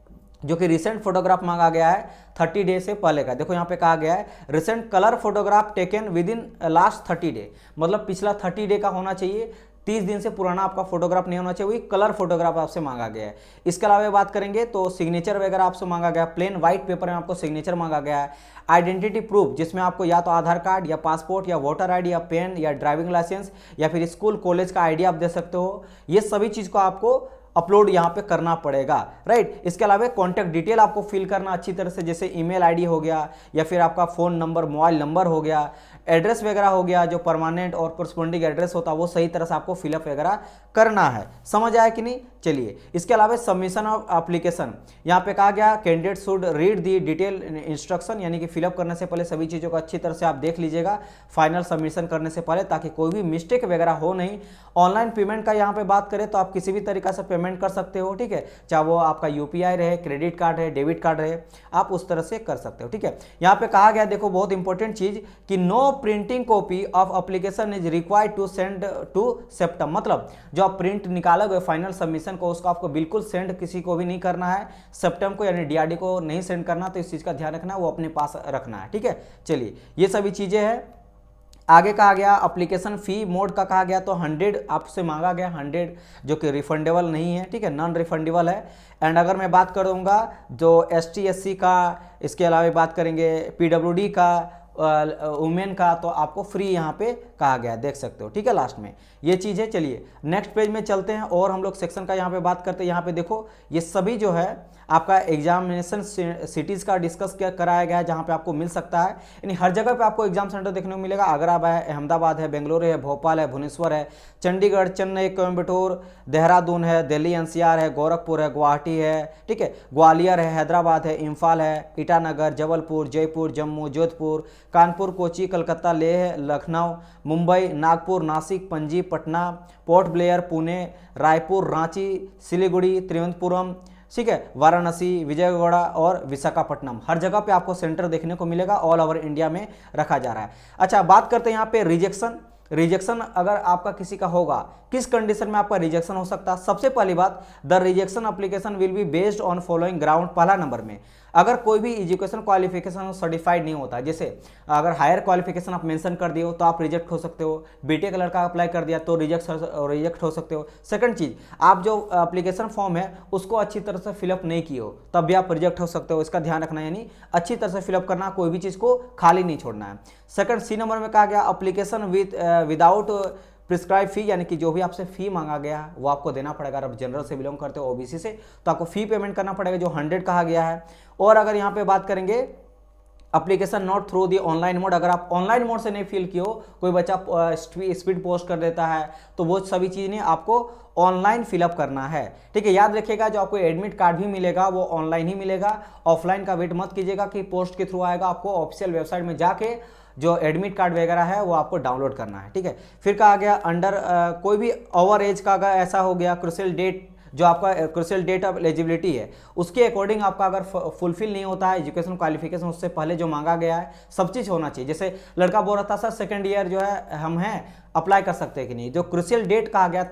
जो कि रिसेंट फोटोग्राफ मांगा गया है 30 डे से पहले का। देखो यहाँ पे कहा गया है recent colour photograph taken with in last 30 day, मतलब पिछला 30 डे का होना चाहिए, 30 दिन से पुराना आपका फोटोग्राफ नहीं होना चाहिए, वही कलर फोटोग्राफ आपसे मांगा गया है। इसके अलावा बात करेंगे तो सिग्नेचर वगैरह आपसे मांगा गया, प्लेन व्हाइट पेपर में आपको सिग्नेचर मांगा गया है। आइडेंटिटी प्रूफ जिसमें आपको या तो आधार कार्ड या पासपोर्ट या वोटर ID या पेन या ड्राइविंग लाइसेंस या फिर स्कूल कॉलेज का ID आप दे सकते हो, ये सभी चीज़ को आपको अपलोड यहाँ पे करना पड़ेगा, राइट। इसके अलावा कॉन्टैक्ट डिटेल आपको फिल करना अच्छी तरह से, जैसे ईमेल ID हो गया या फिर आपका फ़ोन नंबर मोबाइल नंबर हो गया, एड्रेस वगैरह हो गया, जो परमानेंट और करस्पॉन्डिंग एड्रेस होता है वो सही तरह से आपको फिलअप वगैरह करना है। समझ आया कि नहीं? चलिए, इसके अलावा सबमिशन ऑफ एप्लीकेशन यहाँ पे कहा गया candidate should read the detail instruction, यानी कि फिलअप करने से पहले सभी चीज़ों को अच्छी तरह से आप देख लीजिएगा फाइनल सबमिशन करने से पहले, ताकि कोई भी मिस्टेक वगैरह हो नहीं। ऑनलाइन पेमेंट का यहाँ पे बात करें तो आप किसी भी तरीका से पेमेंट कर सकते हो, ठीक है। चाहे वो आपका UPI रहे, क्रेडिट कार्ड है, डेबिट कार्ड रहे, आप उस तरह से कर सकते हो, ठीक है। यहाँ पे कहा गया, देखो बहुत इंपॉर्टेंट चीज कि no printing copy of application is required to send to CEPTAM, मतलब जो आप प्रिंट निकालोगे फाइनल सबमिशन को उसको आपको बिल्कुल सेंड किसी को भी नहीं करना है, सेप्टम को यानी DRD को नहीं सेंड करना, तो इस चीज का ध्यान रखना है, वो अपने पास रखना है, ठीक है। चलिए, ये सभी चीजें हैं। आगे कहा गया एप्लीकेशन फ़ी मोड का कहा गया तो 100 आपसे मांगा गया, 100 जो कि रिफंडेबल नहीं है, ठीक है, नॉन रिफंडेबल है। एंड अगर मैं बात करूँगा जो ST SC का, इसके अलावा बात करेंगे PWD का, वुमेन का, तो आपको फ्री यहाँ पे कहा गया, देख सकते हो, ठीक है। लास्ट में ये चीज़ है। चलिए नेक्स्ट पेज में चलते हैं और हम लोग सेक्शन का यहाँ पे बात करते हैं। यहाँ पे देखो ये सभी जो है आपका एग्जामिनेशन सिटीज़ का डिस्कस क्या कराया गया है, जहाँ पे आपको मिल सकता है, यानी हर जगह पे आपको एग्जाम सेंटर देखने को मिलेगा। आगरा है, अहमदाबाद है, बेंगलुरु है, भोपाल है, भुवनेश्वर है, चंडीगढ़, चेन्नई, कोयम्बटूर, देहरादून है, दिल्ली NCR है, गोरखपुर है, गुवाहाटी है, ठीक है, ग्वालियर है, हैदराबाद है, इम्फाल है, ईटानगर, जबलपुर, जयपुर, जम्मू, जोधपुर, कानपुर, कोची, कलकत्ता, लेह, लखनऊ, मुंबई, नागपुर, नासिक, पणजी, पटना, पोर्ट ब्लेयर, पुणे, रायपुर, रांची, सिलीगुड़ी, त्रिवेंद्रपुरम, ठीक है, वाराणसी, विजयवाड़ा और विशाखापट्टनम, हर जगह पे आपको सेंटर देखने को मिलेगा, ऑल ओवर इंडिया में रखा जा रहा है। अच्छा, बात करते हैं यहाँ पे रिजेक्शन अगर आपका किसी का होगा, किस कंडीशन में आपका रिजेक्शन हो सकता है। सबसे पहली बात, the rejection application will be based on following ground. पहला नंबर में अगर कोई भी एजुकेशन क्वालिफिकेशन सर्टिफाइड नहीं होता, जैसे अगर हायर क्वालिफिकेशन आप मेंशन कर दिए हो तो आप रिजेक्ट हो सकते हो, BTech लड़का अप्लाई कर दिया तो रिजेक्ट हो सकते हो। सेकंड चीज, आप जो एप्लीकेशन फॉर्म है उसको अच्छी तरह से फिलअप नहीं किए हो तब भी आप रिजेक्ट हो सकते हो, इसका ध्यान रखना, यानी अच्छी तरह से फिलअप करना, कोई भी चीज़ को खाली नहीं छोड़ना है। सेकंड, C नंबर में कहा गया एप्लीकेशन विदाउट प्रिस्क्राइब फी, यानी कि जो भी आपसे फी मांगा गया है वो आपको देना पड़ेगा। अगर आप जनरल से बिलोंग करते हो, OBC से, तो आपको फी पेमेंट करना पड़ेगा, जो 100 कहा गया है। और अगर यहाँ पे बात करेंगे application not through the online mode, अगर आप ऑनलाइन मोड से नहीं फिल किए हो, कोई बच्चा स्पीड पोस्ट कर देता है, तो वो सभी चीज़ नहीं, आपको ऑनलाइन फिलअप करना है, ठीक है। याद रखिएगा, जो आपको एडमिट कार्ड भी मिलेगा वो ऑनलाइन ही मिलेगा, ऑफलाइन का वेट मत कीजिएगा कि पोस्ट के थ्रू आएगा, आपको ऑफिशियल वेबसाइट में जाके जो एडमिट कार्ड वगैरह है वो आपको डाउनलोड करना है, ठीक है। फिर कहा गया अंडर कोई भी ओवर एज का अगर ऐसा हो गया, क्रूशियल डेट, जो आपका क्रूशियल डेट ऑफ एलिजिबिलिटी है उसके अकॉर्डिंग आपका अगर फुलफिल नहीं होता है एजुकेशन क्वालिफिकेशन, उससे पहले जो मांगा गया है सब चीज़ होना चाहिए। जैसे लड़का बोल रहा था सर सेकेंड ईयर जो है हम हैं, अप्लाई कर सकते हैं कि नहीं, जो क्रूशियल डेट कहा गया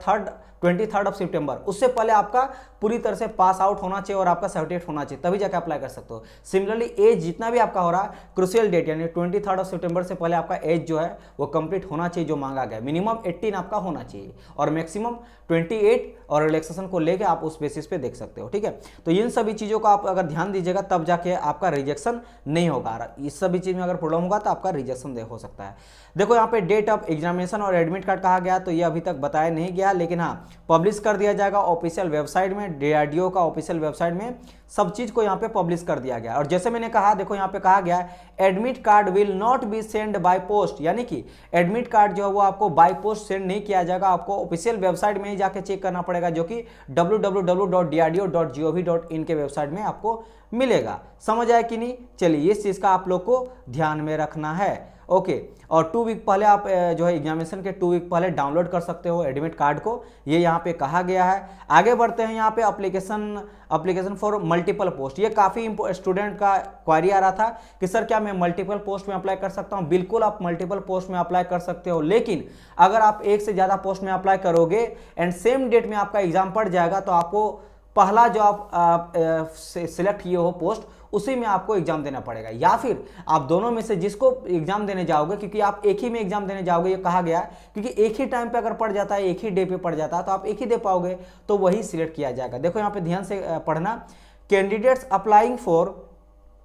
23 सितंबर, उससे पहले आपका पूरी तरह से पास आउट होना चाहिए और आपका सर्टिफिकेट होना चाहिए, तभी जाकर अप्लाई कर सकते हो। सिमिलरली एज जितना भी आपका हो रहा है, क्रूशियल डेट यानी 23 सितंबर से पहले आपका एज जो है वो कंप्लीट होना चाहिए, जो मांगा गया। मिनिमम 18 आपका होना चाहिए और मैक्सिमम 28, और रिलैक्सेशन को लेके आप उस बेसिस पे देख सकते हो, ठीक है। तो इन सभी चीज़ों को आप अगर ध्यान दीजिएगा तब जाके आपका रिजेक्शन नहीं होगा। इस सभी चीज़ में अगर प्रॉब्लम होगा तो आपका रिजेक्शन हो सकता है। देखो यहाँ पे डेट ऑफ एग्जामिनेशन और और एडमिट कार्ड कहा गया तो ये अभी तक बताया नहीं गया, लेकिन हाँ पब्लिश कर दिया जाएगा ऑफिशियल वेबसाइट में, डीआरडीओ का ऑफिशियल वेबसाइट में सब चीज़ को यहाँ पे पब्लिश कर दिया गया। और जैसे मैंने कहा, देखो यहाँ पे कहा गया है admit card will not be send by post, यानी कि एडमिट कार्ड जो है वो आपको बाय पोस्ट सेंड नहीं किया जाएगा, आपको ऑफिशियल वेबसाइट में ही जाके चेक करना पड़ेगा, जो कि www.drdo.gov.in के वेबसाइट में आपको मिलेगा। समझ आया कि नहीं? चलिए इस चीज़ का आप लोग को ध्यान में रखना है। ओके, और 2 वीक पहले आप जो है एग्जामिनेशन के 2 वीक पहले डाउनलोड कर सकते हो एडमिट कार्ड को, ये यहाँ पे कहा गया है। आगे बढ़ते हैं, यहाँ पे एप्लीकेशन फॉर मल्टीपल पोस्ट। ये काफ़ी स्टूडेंट का क्वारी आ रहा था कि सर क्या मैं मल्टीपल पोस्ट में अप्लाई कर सकता हूँ? बिल्कुल आप मल्टीपल पोस्ट में अप्लाई कर सकते हो, लेकिन अगर आप एक से ज़्यादा पोस्ट में अप्लाई करोगे एंड सेम डेट में आपका एग्जाम पड़ जाएगा तो आपको पहला जो आप सिलेक्ट किए हो पोस्ट उसी में आपको एग्जाम देना पड़ेगा, या फिर आप दोनों में से जिसको एग्जाम देने जाओगे, क्योंकि आप एक ही में एग्जाम देने जाओगे ये कहा गया है, क्योंकि एक ही टाइम पे अगर पड़ जाता है, एक ही डे पे पड़ जाता है तो आप एक ही दे पाओगे, तो वही सिलेक्ट किया जाएगा। देखो यहाँ पे ध्यान से पढ़ना, candidates applying for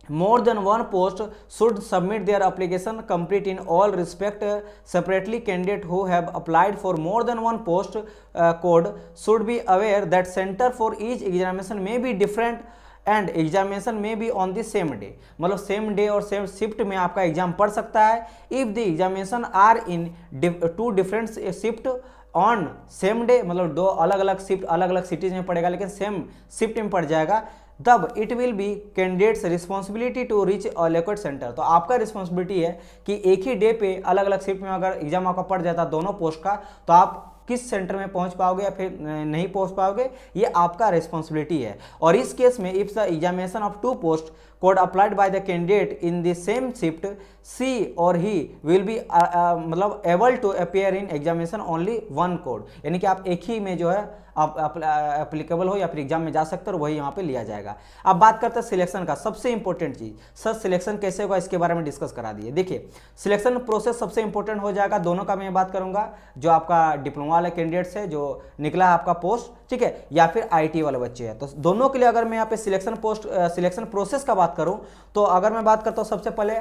more than one post should submit their application complete in all respect separately. Candidate who have applied for more than one post code should be aware that center for each examination may be different and examination में भी on the same day, मतलब same day और same shift में आपका exam पड़ सकता है। If the examination are in 2 different shift on same day, मतलब 2 अलग अलग शिफ्ट अलग अलग सिटीज में पड़ेगा लेकिन सेम शिफ्ट में पड़ जाएगा, तब it will be candidate's responsibility to reach allocate centre. तो आपका रिस्पॉन्सिबिलिटी है कि एक ही डे पे अलग अलग शिफ्ट में अगर एग्जाम आपका पड़ जाता दोनों पोस्ट का, तो आप किस सेंटर में पहुंच पाओगे या फिर नहीं पहुंच पाओगे, ये आपका रिस्पॉन्सिबिलिटी है। और इस केस में if the examination of 2 post code applied by the candidate in the same shift, सी और ही विल बी मतलब able to appear in examination only 1 code, यानी कि आप एक ही में जो है आप एप्लीकेबल हो या फिर एग्जाम में जा सकते हो, वही यहाँ पे लिया जाएगा। अब बात करते हैं सिलेक्शन का, सबसे इंपॉर्टेंट चीज, सर सिलेक्शन कैसे होगा इसके बारे में डिस्कस करा दिए। देखिए सिलेक्शन प्रोसेस सबसे इंपॉर्टेंट हो जाएगा, दोनों का मैं बात करूंगा, जो आपका डिप्लोमा वाले कैंडिडेट्स है जो निकला है आपका पोस्ट, ठीक है, या फिर आईटी वाले बच्चे हैं, तो दोनों के लिए अगर मैं यहाँ पे सिलेक्शन प्रोसेस का बात करूं, तो अगर मैं बात करता हूँ सबसे पहले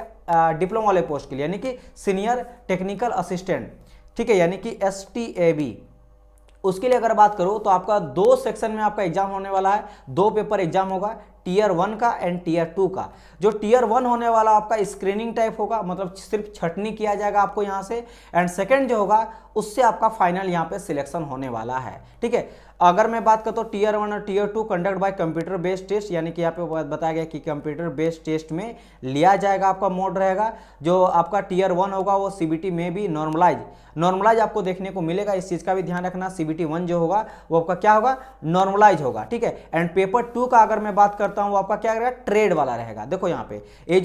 डिप्लोमा वाले पोस्ट के लिए, यानी कि सीनियर टेक्निकल असिस्टेंट, ठीक है, यानी कि STAB, उसके लिए अगर बात करूं तो आपका 2 सेक्शन में आपका एग्जाम होने वाला है, 2 पेपर एग्जाम होगा, टियर 1 का एंड टियर 2 का। जो टियर 1 होने वाला आपका स्क्रीनिंग टाइप होगा, मतलब सिर्फ छटनी किया जाएगा आपको यहाँ से, एंड सेकंड जो होगा उससे आपका फाइनल यहाँ पे सिलेक्शन होने वाला है, ठीक है। अगर मैं बात करता हूँ टियर 1 और tier 2 conduct by computer based test, यानी कि यहाँ पे बताया गया कि कंप्यूटर बेस्ड टेस्ट में लिया जाएगा, आपका मोड रहेगा। जो आपका टियर 1 होगा वो CBT में भी नॉर्मलाइज आपको देखने को मिलेगा, इस चीज़ का भी ध्यान रखना। CBT 1 जो होगा वो आपका क्या होगा, नॉर्मलाइज होगा, ठीक है। एंड पेपर 2 का अगर मैं बात करता हूँ वो आपका क्या रहेगा, ट्रेड वाला रहेगा। देखो यहाँ पे ये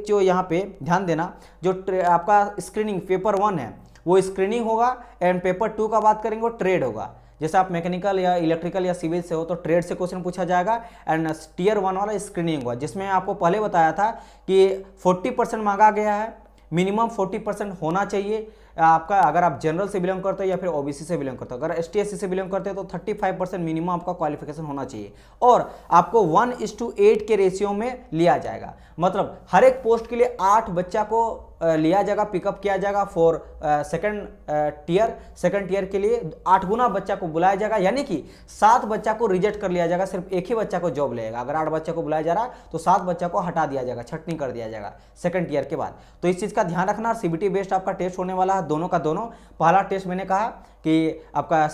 जो यहाँ पे ध्यान देना, जो आपका स्क्रीनिंग पेपर 1 है वो स्क्रीनिंग होगा, एंड पेपर 2 का बात करेंगे वो ट्रेड होगा। जैसे आप मैकेनिकल या इलेक्ट्रिकल या सिविल से हो तो ट्रेड से क्वेश्चन पूछा जाएगा, एंड टियर 1 वाला स्क्रीनिंग होगा, जिसमें आपको पहले बताया था कि 40% मांगा गया है, मिनिमम 40% होना चाहिए आपका। अगर आप जनरल से बिलोंग करते हो या फिर OBC से बिलोंग करते हो, अगर ST/SC से बिलोंग करते हो तो 35% मिनिमम आपका क्वालिफिकेशन होना चाहिए, और आपको 1:8 के रेशियो में लिया जाएगा। मतलब हर एक पोस्ट के लिए 8 बच्चा को लिया जाएगा, पिकअप किया जाएगा फॉर सेकंड टियर के लिए 8 गुना बच्चा को बुलाया जाएगा, यानी कि 7 बच्चा को रिजेक्ट कर लिया जाएगा, सिर्फ एक ही बच्चा को जॉब लेगा। अगर 8 बच्चा को बुलाया जा रहा है तो 7 बच्चा को हटा दिया जाएगा, छटनी कर दिया जाएगा सेकंड टियर के बाद। तो इस चीज़ का ध्यान रखना। CBT बेस्ड आपका टेस्ट होने वाला है, दोनों का दोनों। पहला टेस्ट मैंने कहा कि आपका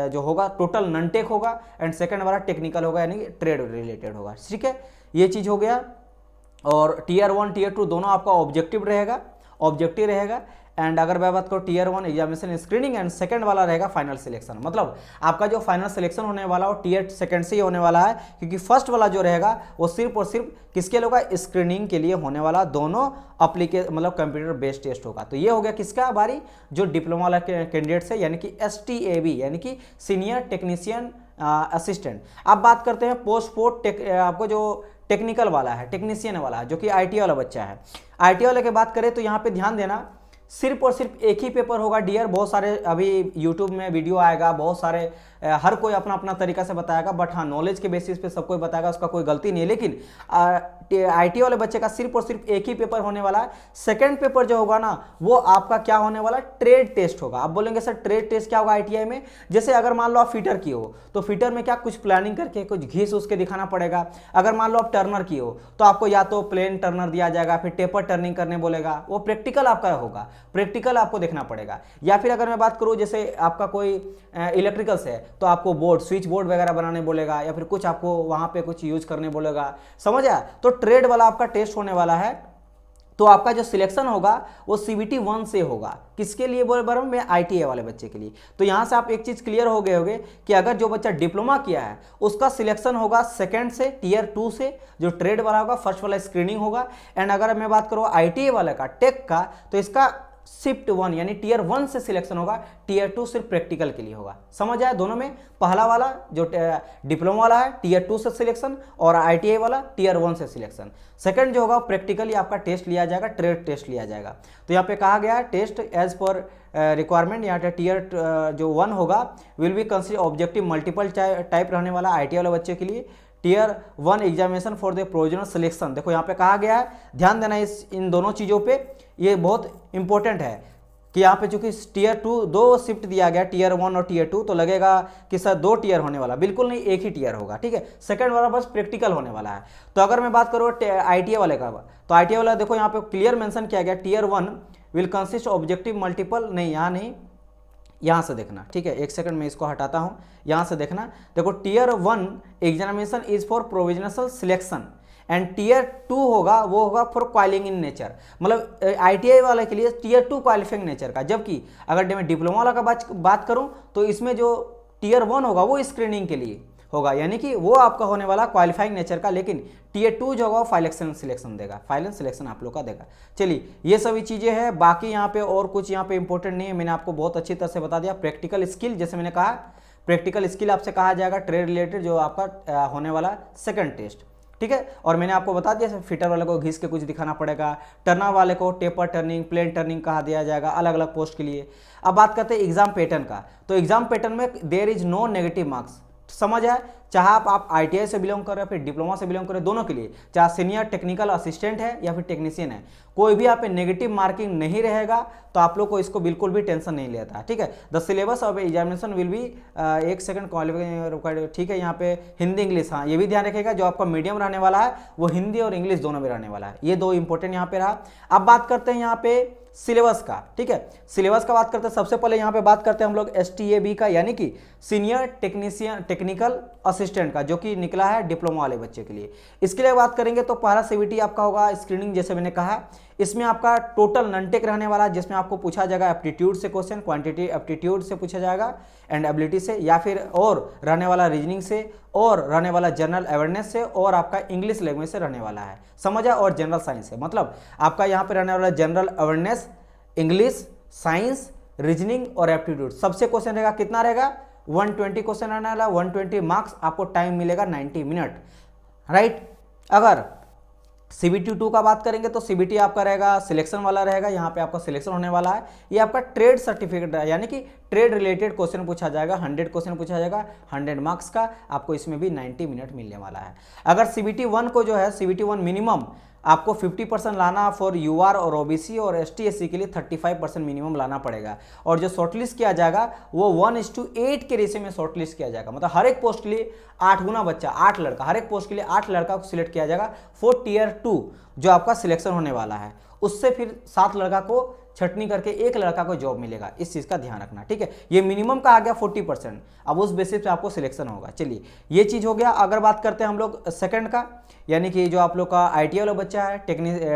जो होगा टोटल नॉन टेक होगा, एंड सेकंड वाला टेक्निकल होगा, यानी कि ट्रेड रिलेटेड होगा, ठीक है। ये चीज़ हो गया। और टियर 1 टियर 2 दोनों आपका ऑब्जेक्टिव रहेगा, एंड अगर मैं बात करूँ tier 1 examination screening, and second वाला रहेगा फाइनल सिलेक्शन। मतलब आपका जो फाइनल सिलेक्शन होने वाला है वो टियर सेकंड से ही होने वाला है, क्योंकि फर्स्ट वाला जो रहेगा वो सिर्फ और सिर्फ किसके लिए होगा, स्क्रीनिंग के लिए होने वाला। दोनों मतलब कंप्यूटर बेस्ड टेस्ट होगा। तो ये हो गया किसका बारी, जो डिप्लोमा वाला कैंडिडेट्स है, यानी कि STAB, यानी कि सीनियर टेक्नीशियन असिस्टेंट। अब बात करते हैं आपको जो टेक्निकल वाला है, टेक्नीशियन वाला है, जो कि IT वाला बच्चा है। IT वाले की बात करें तो यहाँ पे ध्यान देना, सिर्फ और सिर्फ एक ही पेपर होगा डियर। बहुत सारे अभी यूट्यूब में वीडियो आएगा, बहुत सारे हर कोई अपना अपना तरीका से बताएगा, बट हाँ नॉलेज के बेसिस पे सब कोई बताएगा, उसका कोई गलती नहीं है। लेकिन आईटी वाले बच्चे का सिर्फ और सिर्फ एक ही पेपर होने वाला है। सेकंड पेपर जो होगा ना वो आपका क्या होने वाला, ट्रेड टेस्ट होगा। आप बोलेंगे सर ट्रेड टेस्ट क्या होगा आईटीआई में? जैसे अगर मान लो आप फिटर की हो तो फिटर में क्या कुछ प्लानिंग करके कुछ घिस उसके दिखाना पड़ेगा। अगर मान लो आप टर्नर की हो तो आपको या तो प्लेन टर्नर दिया जाएगा, फिर टेपर टर्निंग करने बोलेगा, वो प्रैक्टिकल आपका होगा, प्रैक्टिकल आपको देखना पड़ेगा। या फिर अगर मैं बात करूं जैसे आपका कोई इलेक्ट्रिकल से है तो आपको बोर्ड स्विच बोर्ड वगैरह बनाने बोलेगा, या फिर कुछ आपको वहां पे कुछ यूज करने बोलेगा, समझ आया? तो ट्रेड वाला आपका टेस्ट होने वाला है। तो आपका जो सिलेक्शन होगा वो CBT 1 से होगा। किसके लिए बोल रहा हूं मैं? ITA वाले बच्चे के लिए। तो यहां से आप एक चीज क्लियर हो गए होंगे कि अगर जो बच्चा डिप्लोमा किया है उसका सिलेक्शन होगा सेकंड से, टियर 2 से, जो ट्रेड वाला होगा फर्स्ट वाला स्क्रीनिंग होगा। एंड अगर मैं बात करूं ITA वाले का, टेक का, तो इसका शिफ्ट 1 यानी टियर 1 से सिलेक्शन होगा, टियर 2 सिर्फ प्रैक्टिकल के लिए होगा। समझ आया? दोनों में पहला वाला जो डिप्लोमा वाला है टियर 2 से सिलेक्शन, और ITA वाला टियर 1 से सिलेक्शन। सेकंड जो होगा प्रैक्टिकली आपका टेस्ट लिया जाएगा, ट्रेड टेस्ट लिया जाएगा। तो यहाँ पे कहा गया है टेस्ट एज पर रिक्वायरमेंट, यहाँ पे टियर जो 1 होगा will be consider objective multiple type रहने वाला ITA वाले बच्चे के लिए। Tier 1 examination for the provisional selection, देखो यहाँ पे कहा गया है, ध्यान देना इन दोनों चीज़ों पे, ये बहुत इंपॉर्टेंट है कि यहाँ पे चूंकि टियर 2 दो शिफ्ट दिया गया, टियर 1 और टियर 2, तो लगेगा कि सर 2 टियर होने वाला, बिल्कुल नहीं, एक ही टियर होगा, ठीक है। सेकंड वाला बस प्रैक्टिकल होने वाला है। तो अगर मैं बात करूँ ITA वाले का, तो ITA वाला देखो यहाँ पे क्लियर मेंशन किया गया, tier 1 will consist objective multiple, नहीं यहाँ नहीं, यहाँ से देखना, ठीक है, एक सेकंड में इसको हटाता हूँ, यहाँ से देखना, देखो tier 1 examination is for provisional selection and tier 2 होगा वो होगा फॉर क्वालिफाइंग इन नेचर, मतलब ITA वाले के लिए टियर 2 क्वालिफाइंग नेचर का। जबकि अगर मैं डिप्लोमा वाला का बात करूँ तो इसमें जो टियर 1 होगा वो स्क्रीनिंग के लिए होगा, यानी कि वो आपका होने वाला क्वालिफाइंग नेचर का, लेकिन टियर 2 जो होगा फाइल सिलेक्शन देगा, फाइल सिलेक्शन आप लोग का देगा। चलिए ये सभी चीज़ें हैं, बाकी यहाँ पे और कुछ यहाँ पे इंपॉर्टेंट नहीं है, मैंने आपको बहुत अच्छी तरह से बता दिया। प्रैक्टिकल स्किल, जैसे मैंने कहा प्रैक्टिकल स्किल आपसे कहा जाएगा ट्रेड रिलेटेड, जो आपका होने वाला सेकंड टेस्ट, ठीक है। और मैंने आपको बता दिया फिटर वाले को घिस के कुछ दिखाना पड़ेगा, टर्नर वाले को टेपर टर्निंग, प्लेन टर्निंग कहा दिया जाएगा अलग अलग पोस्ट के लिए। अब बात करते हैं एग्जाम पैटर्न का, तो एग्जाम पैटर्न में there is no negative marks, समझ आए? चाहे आप ITA से बिलोंग कर रहे हो फिर डिप्लोमा से बिलोंग कर रहे हो, दोनों के लिए, चाहे सीनियर टेक्निकल असिस्टेंट है या फिर टेक्नीशियन है, कोई भी आप पे नेगेटिव मार्किंग नहीं रहेगा। तो आप लोग को इसको बिल्कुल भी टेंशन नहीं लेता, ठीक है। The syllabus of examination will be एक सेकंड क्वालिफाइड, ठीक है। यहाँ पे हिंदी इंग्लिश, हाँ ये भी ध्यान रखिएगा, जो आपका मीडियम रहने वाला है वो हिंदी और इंग्लिश दोनों में रहने वाला है, ये दो इंपॉर्टेंट यहाँ पे रहा। अब बात करते हैं यहाँ पे सिलेबस का, ठीक है। सिलेबस का बात करते हैं, सबसे पहले यहाँ पे बात करते हैं हम लोग STAB का, यानी कि सीनियर टेक्निकल असिस्टेंट का, जो कि निकला है डिप्लोमा वाले बच्चे के लिए। इसके लिए बात करेंगे तो पहला CBT आपका होगा स्क्रीनिंग, जैसे मैंने कहा, इसमें आपका टोटल नॉन-टेक रहने वाला है, जिसमें आपको पूछा जाएगा एप्टीट्यूड से क्वेश्चन, क्वांटिटी एप्टीट्यूड से पूछा जाएगा एंड एबिलिटी से, या फिर और रहने वाला रीजनिंग से, और रहने वाला जनरल अवेयरनेस से, और आपका इंग्लिश लैंग्वेज से रहने वाला है, समझा, और जनरल साइंस से। मतलब आपका यहाँ पे रहने वाला general awareness, English, science, reasoning और एप्टीट्यूड, सबसे क्वेश्चन रहेगा, कितना रहेगा 120 क्वेश्चन रहने वाला, 120 मार्क्स, आपको टाइम मिलेगा 90 मिनट, राइट। अगर CBT 2 का बात करेंगे तो CBT आपका रहेगा सिलेक्शन वाला रहेगा, यहाँ पे आपका सिलेक्शन होने वाला है, ये आपका ट्रेड सर्टिफिकेट है, यानी कि ट्रेड रिलेटेड क्वेश्चन पूछा जाएगा, 100 क्वेश्चन पूछा जाएगा, 100 मार्क्स का, आपको इसमें भी 90 मिनट मिलने वाला है। अगर CBT 1 को जो है, CBT 1 मिनिमम आपको 50% लाना फॉर UR और OBC और ST/SC के लिए 35% मिनिमम लाना पड़ेगा, और जो शॉर्टलिस्ट किया जाएगा वो 1:8 के रेशियो में शॉर्टलिस्ट किया जाएगा, मतलब हर एक पोस्ट के लिए 8 गुना बच्चा, 8 लड़का, हर एक पोस्ट के लिए 8 लड़का को सिलेक्ट किया जाएगा फॉर टियर 2 जो आपका सिलेक्शन होने वाला है, उससे फिर 7 लड़का को छटनी करके 1 लड़का को जॉब मिलेगा, इस चीज़ का ध्यान रखना, ठीक है। ये मिनिमम का आ गया 40%, अब उस बेसिस पे आपको सिलेक्शन होगा। चलिए ये चीज़ हो गया। अगर बात करते हैं हम लोग सेकंड का, यानी कि जो आप लोग का ITA वाला बच्चा है,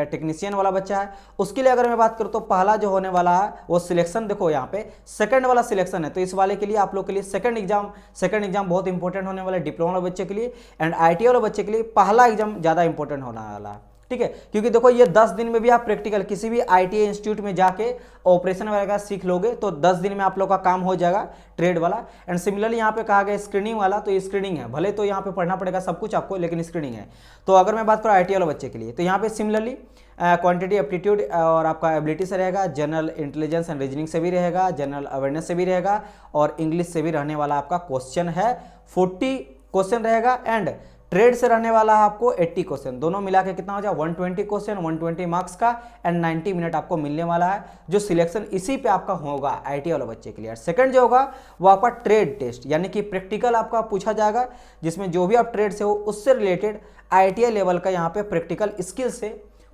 टेक्नीशियन वाला बच्चा है, उसके लिए अगर मैं बात करूँ तो पहला जो होने वाला है वो सिलेक्शन, देखो यहाँ पे सेकंड वाला सिलेक्शन है, तो इस वाले के लिए आप लोग के लिए सेकंड एग्जाम बहुत इंपॉर्टेंट होने वाला है डिप्लोमा वाले बच्चे के लिए, एंड ITA वाले बच्चे के लिए पहला एग्जाम ज़्यादा इंपॉर्टेंट होने वाला है। ठीक है, क्योंकि देखो ये 10 दिन में भी आप प्रैक्टिकल किसी भी आईटीआई इंस्टीट्यूट में जाके ऑपरेशन वगैरह सीख लोगे तो 10 दिन में आप लोग का काम हो जाएगा ट्रेड वाला। एंड सिमिलरली यहाँ पे कहा गया स्क्रीनिंग वाला, तो ये स्क्रीनिंग है, भले तो यहाँ पे पढ़ना पड़ेगा सब कुछ आपको, लेकिन स्क्रीनिंग है। तो अगर मैं बात करूँ आईटीआई वाले बच्चे के लिए, तो यहाँ पे सिमिलरली क्वांटिटी एप्टीट्यूड और आपका एबिलिटी से रहेगा, जनरल इंटेलिजेंस एंड रीजनिंग से भी रहेगा, जनरल अवेयरनेस से भी रहेगा, और इंग्लिश से भी रहने वाला आपका क्वेश्चन है 40 क्वेश्चन रहेगा। एंड ट्रेड से रहने वाला है आपको 80 क्वेश्चन, दोनों मिला के कितना हो जाए 120 क्वेश्चन, 120 मार्क्स का, एंड 90 मिनट आपको मिलने वाला है, जो सिलेक्शन इसी पे आपका होगा आईटीआई वाले बच्चे के लिए। सेकंड जो होगा वो आपका ट्रेड टेस्ट, यानी कि प्रैक्टिकल आपका पूछा जाएगा, जिसमें जो भी आप ट्रेड से हो उससे रिलेटेड आईटीआई लेवल का यहाँ पे प्रैक्टिकल स्किल से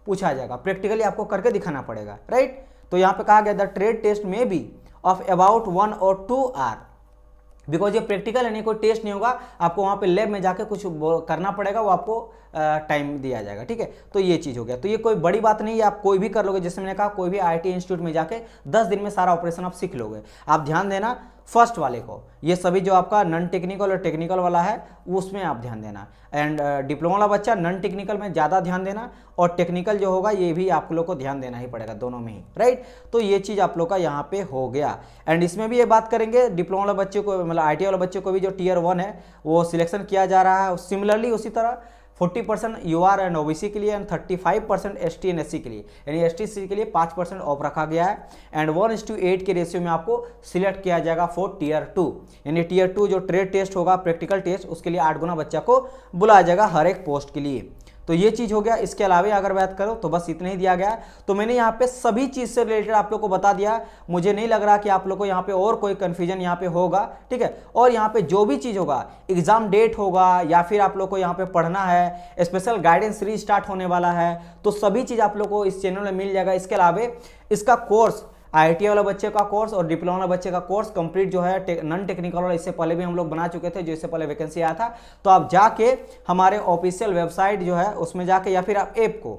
पूछा जाएगा, प्रैक्टिकली आपको करके दिखाना पड़ेगा, राइट। तो यहाँ पे कहा गया द ट्रेड टेस्ट में बी ऑफ अबाउट 1 और 2 आवर, बिकॉज ये प्रैक्टिकल यानी कोई टेस्ट नहीं होगा, आपको वहाँ पे लैब में जाके कुछ करना पड़ेगा, वो आपको टाइम दिया जाएगा, ठीक है। तो ये चीज़ हो गया, तो ये कोई बड़ी बात नहीं है, आप कोई भी कर लोगे, जैसे मैंने कहा कोई भी आईटी इंस्टीट्यूट में जाके 10 दिन में सारा ऑपरेशन आप सीख लोगे। आप ध्यान देना फर्स्ट वाले को, ये सभी जो आपका नॉन टेक्निकल और टेक्निकल वाला है उसमें आप ध्यान देना, एंड डिप्लोमा वाला बच्चा नॉन टेक्निकल में ज़्यादा ध्यान देना, और टेक्निकल जो होगा ये भी आप लोग को ध्यान देना ही पड़ेगा, दोनों में ही, राइट। तो ये चीज़ आप लोग का यहाँ पे हो गया। एंड इसमें भी ये बात करेंगे डिप्लोमा वाले बच्चे को, मतलब आईटीआई वाले बच्चे को भी जो टियर 1 है वो सिलेक्शन किया जा रहा है। सिमिलरली उसी तरह 40% यूआर एंड ओबीसी के लिए, एंड 35% एसटी एंड एससी के लिए, यानी एसटी सी के लिए 5% ऑफ रखा गया है। एंड 1:8 के रेशियो में आपको सिलेक्ट किया जाएगा फॉर टियर 2, यानी टियर 2 जो ट्रेड टेस्ट होगा प्रैक्टिकल टेस्ट, उसके लिए 8 गुना बच्चा को बुलाया जाएगा हर एक पोस्ट के लिए। तो ये चीज़ हो गया। इसके अलावा अगर बात करो तो बस इतना ही दिया गया है। तो मैंने यहाँ पे सभी चीज़ से रिलेटेड आप लोग को बता दिया, मुझे नहीं लग रहा कि आप लोग को यहाँ पे और कोई कन्फ्यूजन यहाँ पे होगा, ठीक है। और यहाँ पे जो भी चीज़ होगा, एग्जाम डेट होगा या फिर आप लोग को यहाँ पे पढ़ना है, स्पेशल गाइडेंस सीरीज स्टार्ट होने वाला है, तो सभी चीज़ आप लोग को इस चैनल में मिल जाएगा। इसके अलावा इसका कोर्स आईटीआई वाला बच्चे का कोर्स और डिप्लोमा वाला बच्चे का कोर्स कंप्लीट जो है नॉन टेक्निकल वाला, इससे पहले भी हम लोग बना चुके थे, जो इससे पहले वैकेंसी आया था। तो आप जाके हमारे ऑफिशियल वेबसाइट जो है उसमें जाके, या फिर आप ऐप को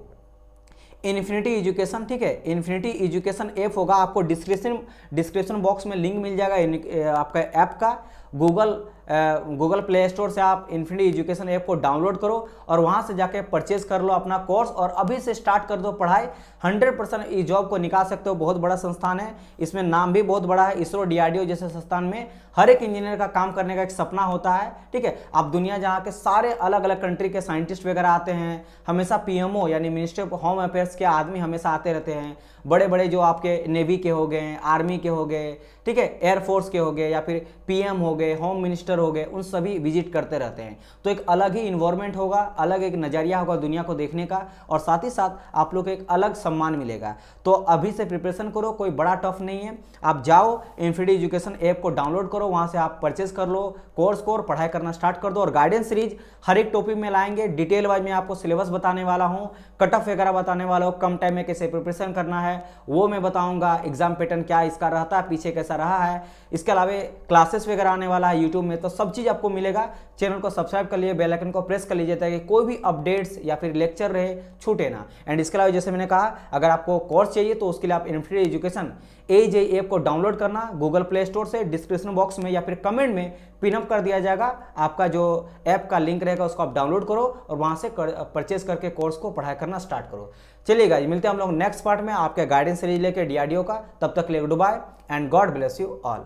इन्फिनिटी एजुकेशन, ठीक है, इन्फिनिटी एजुकेशन ऐप होगा, आपको डिस्क्रिप्शन बॉक्स में लिंक मिल जाएगा आपका ऐप का। गूगल प्ले स्टोर से आप इन्फिनिटी एजुकेशन ऐप को डाउनलोड करो और वहाँ से जाके परचेज कर लो अपना कोर्स, और अभी से स्टार्ट कर दो पढ़ाई। 100% ई जॉब को निकाल सकते हो। बहुत बड़ा संस्थान है, इसमें नाम भी बहुत बड़ा है। इसरो, डीआरडीओ जैसे संस्थान में हर एक इंजीनियर का काम करने का एक सपना होता है, ठीक है। आप दुनिया जहाँ के सारे अलग अलग कंट्री के साइंटिस्ट वगैरह आते हैं, हमेशा पीएमओ यानी मिनिस्ट्री ऑफ होम अफेयर्स के आदमी हमेशा आते रहते हैं। बड़े बड़े जो आपके नेवी के हो गए, आर्मी के हो गए, ठीक है, एयरफोर्स के हो गए, या फिर पीएम हो गए, होम मिनिस्टर हो गए, उन सभी विजिट करते रहते हैं। तो एक अलग ही इन्वायरमेंट होगा, अलग एक नज़रिया होगा दुनिया को देखने का, और साथ ही साथ आप लोग को एक अलग सम्मान मिलेगा। तो अभी से प्रिपरेशन करो, कोई बड़ा टफ नहीं है। आप जाओ इन्फिनिटी एजुकेशन ऐप को डाउनलोड करो, वहाँ से आप परचेज कर लो कोर्स को और पढ़ाई करना स्टार्ट कर दो। और गाइडेंस सीरीज हर एक टॉपिक में लाएंगे, डिटेल वाइज मैं आपको सिलेबस बताने वाला हूँ, कट ऑफ वगैरह बताने वाला हूँ, कम टाइम में कैसे प्रिपरेशन करना है वो मैं बताऊंगा, एग्जाम पैटर्न क्या इसका रहता है, पीछे कैसा रहा है। इसके अलावा क्लासेस वगैरह आने वाला है यूट्यूब में, तो सब चीज़ आपको मिलेगा। चैनल को सब्सक्राइब कर लिए, बेल आइकन को प्रेस कर लीजिए ताकि कोई भी अपडेट्स या फिर लेक्चर रहे छूटे ना। एंड इसके अलावा जैसे मैंने कहा, अगर आपको कोर्स चाहिए तो उसके लिए आप इन्फिनिटी एजुकेशन एजे ऐप को डाउनलोड करना गूगल प्ले स्टोर से, डिस्क्रिप्शन बॉक्स में या फिर कमेंट में पिनअप कर दिया जाएगा। आपका जो ऐप का लिंक रहेगा उसको आप डाउनलोड करो और वहाँ से परचेज करके कोर्स को पढ़ाई करना स्टार्ट करो। चलिए गाइस, मिलते हैं हम लोग नेक्स्ट पार्ट में आपके गाइडेंस सीरीज लेके डीआरडीओ का। तब तक ले good bye and God bless you all.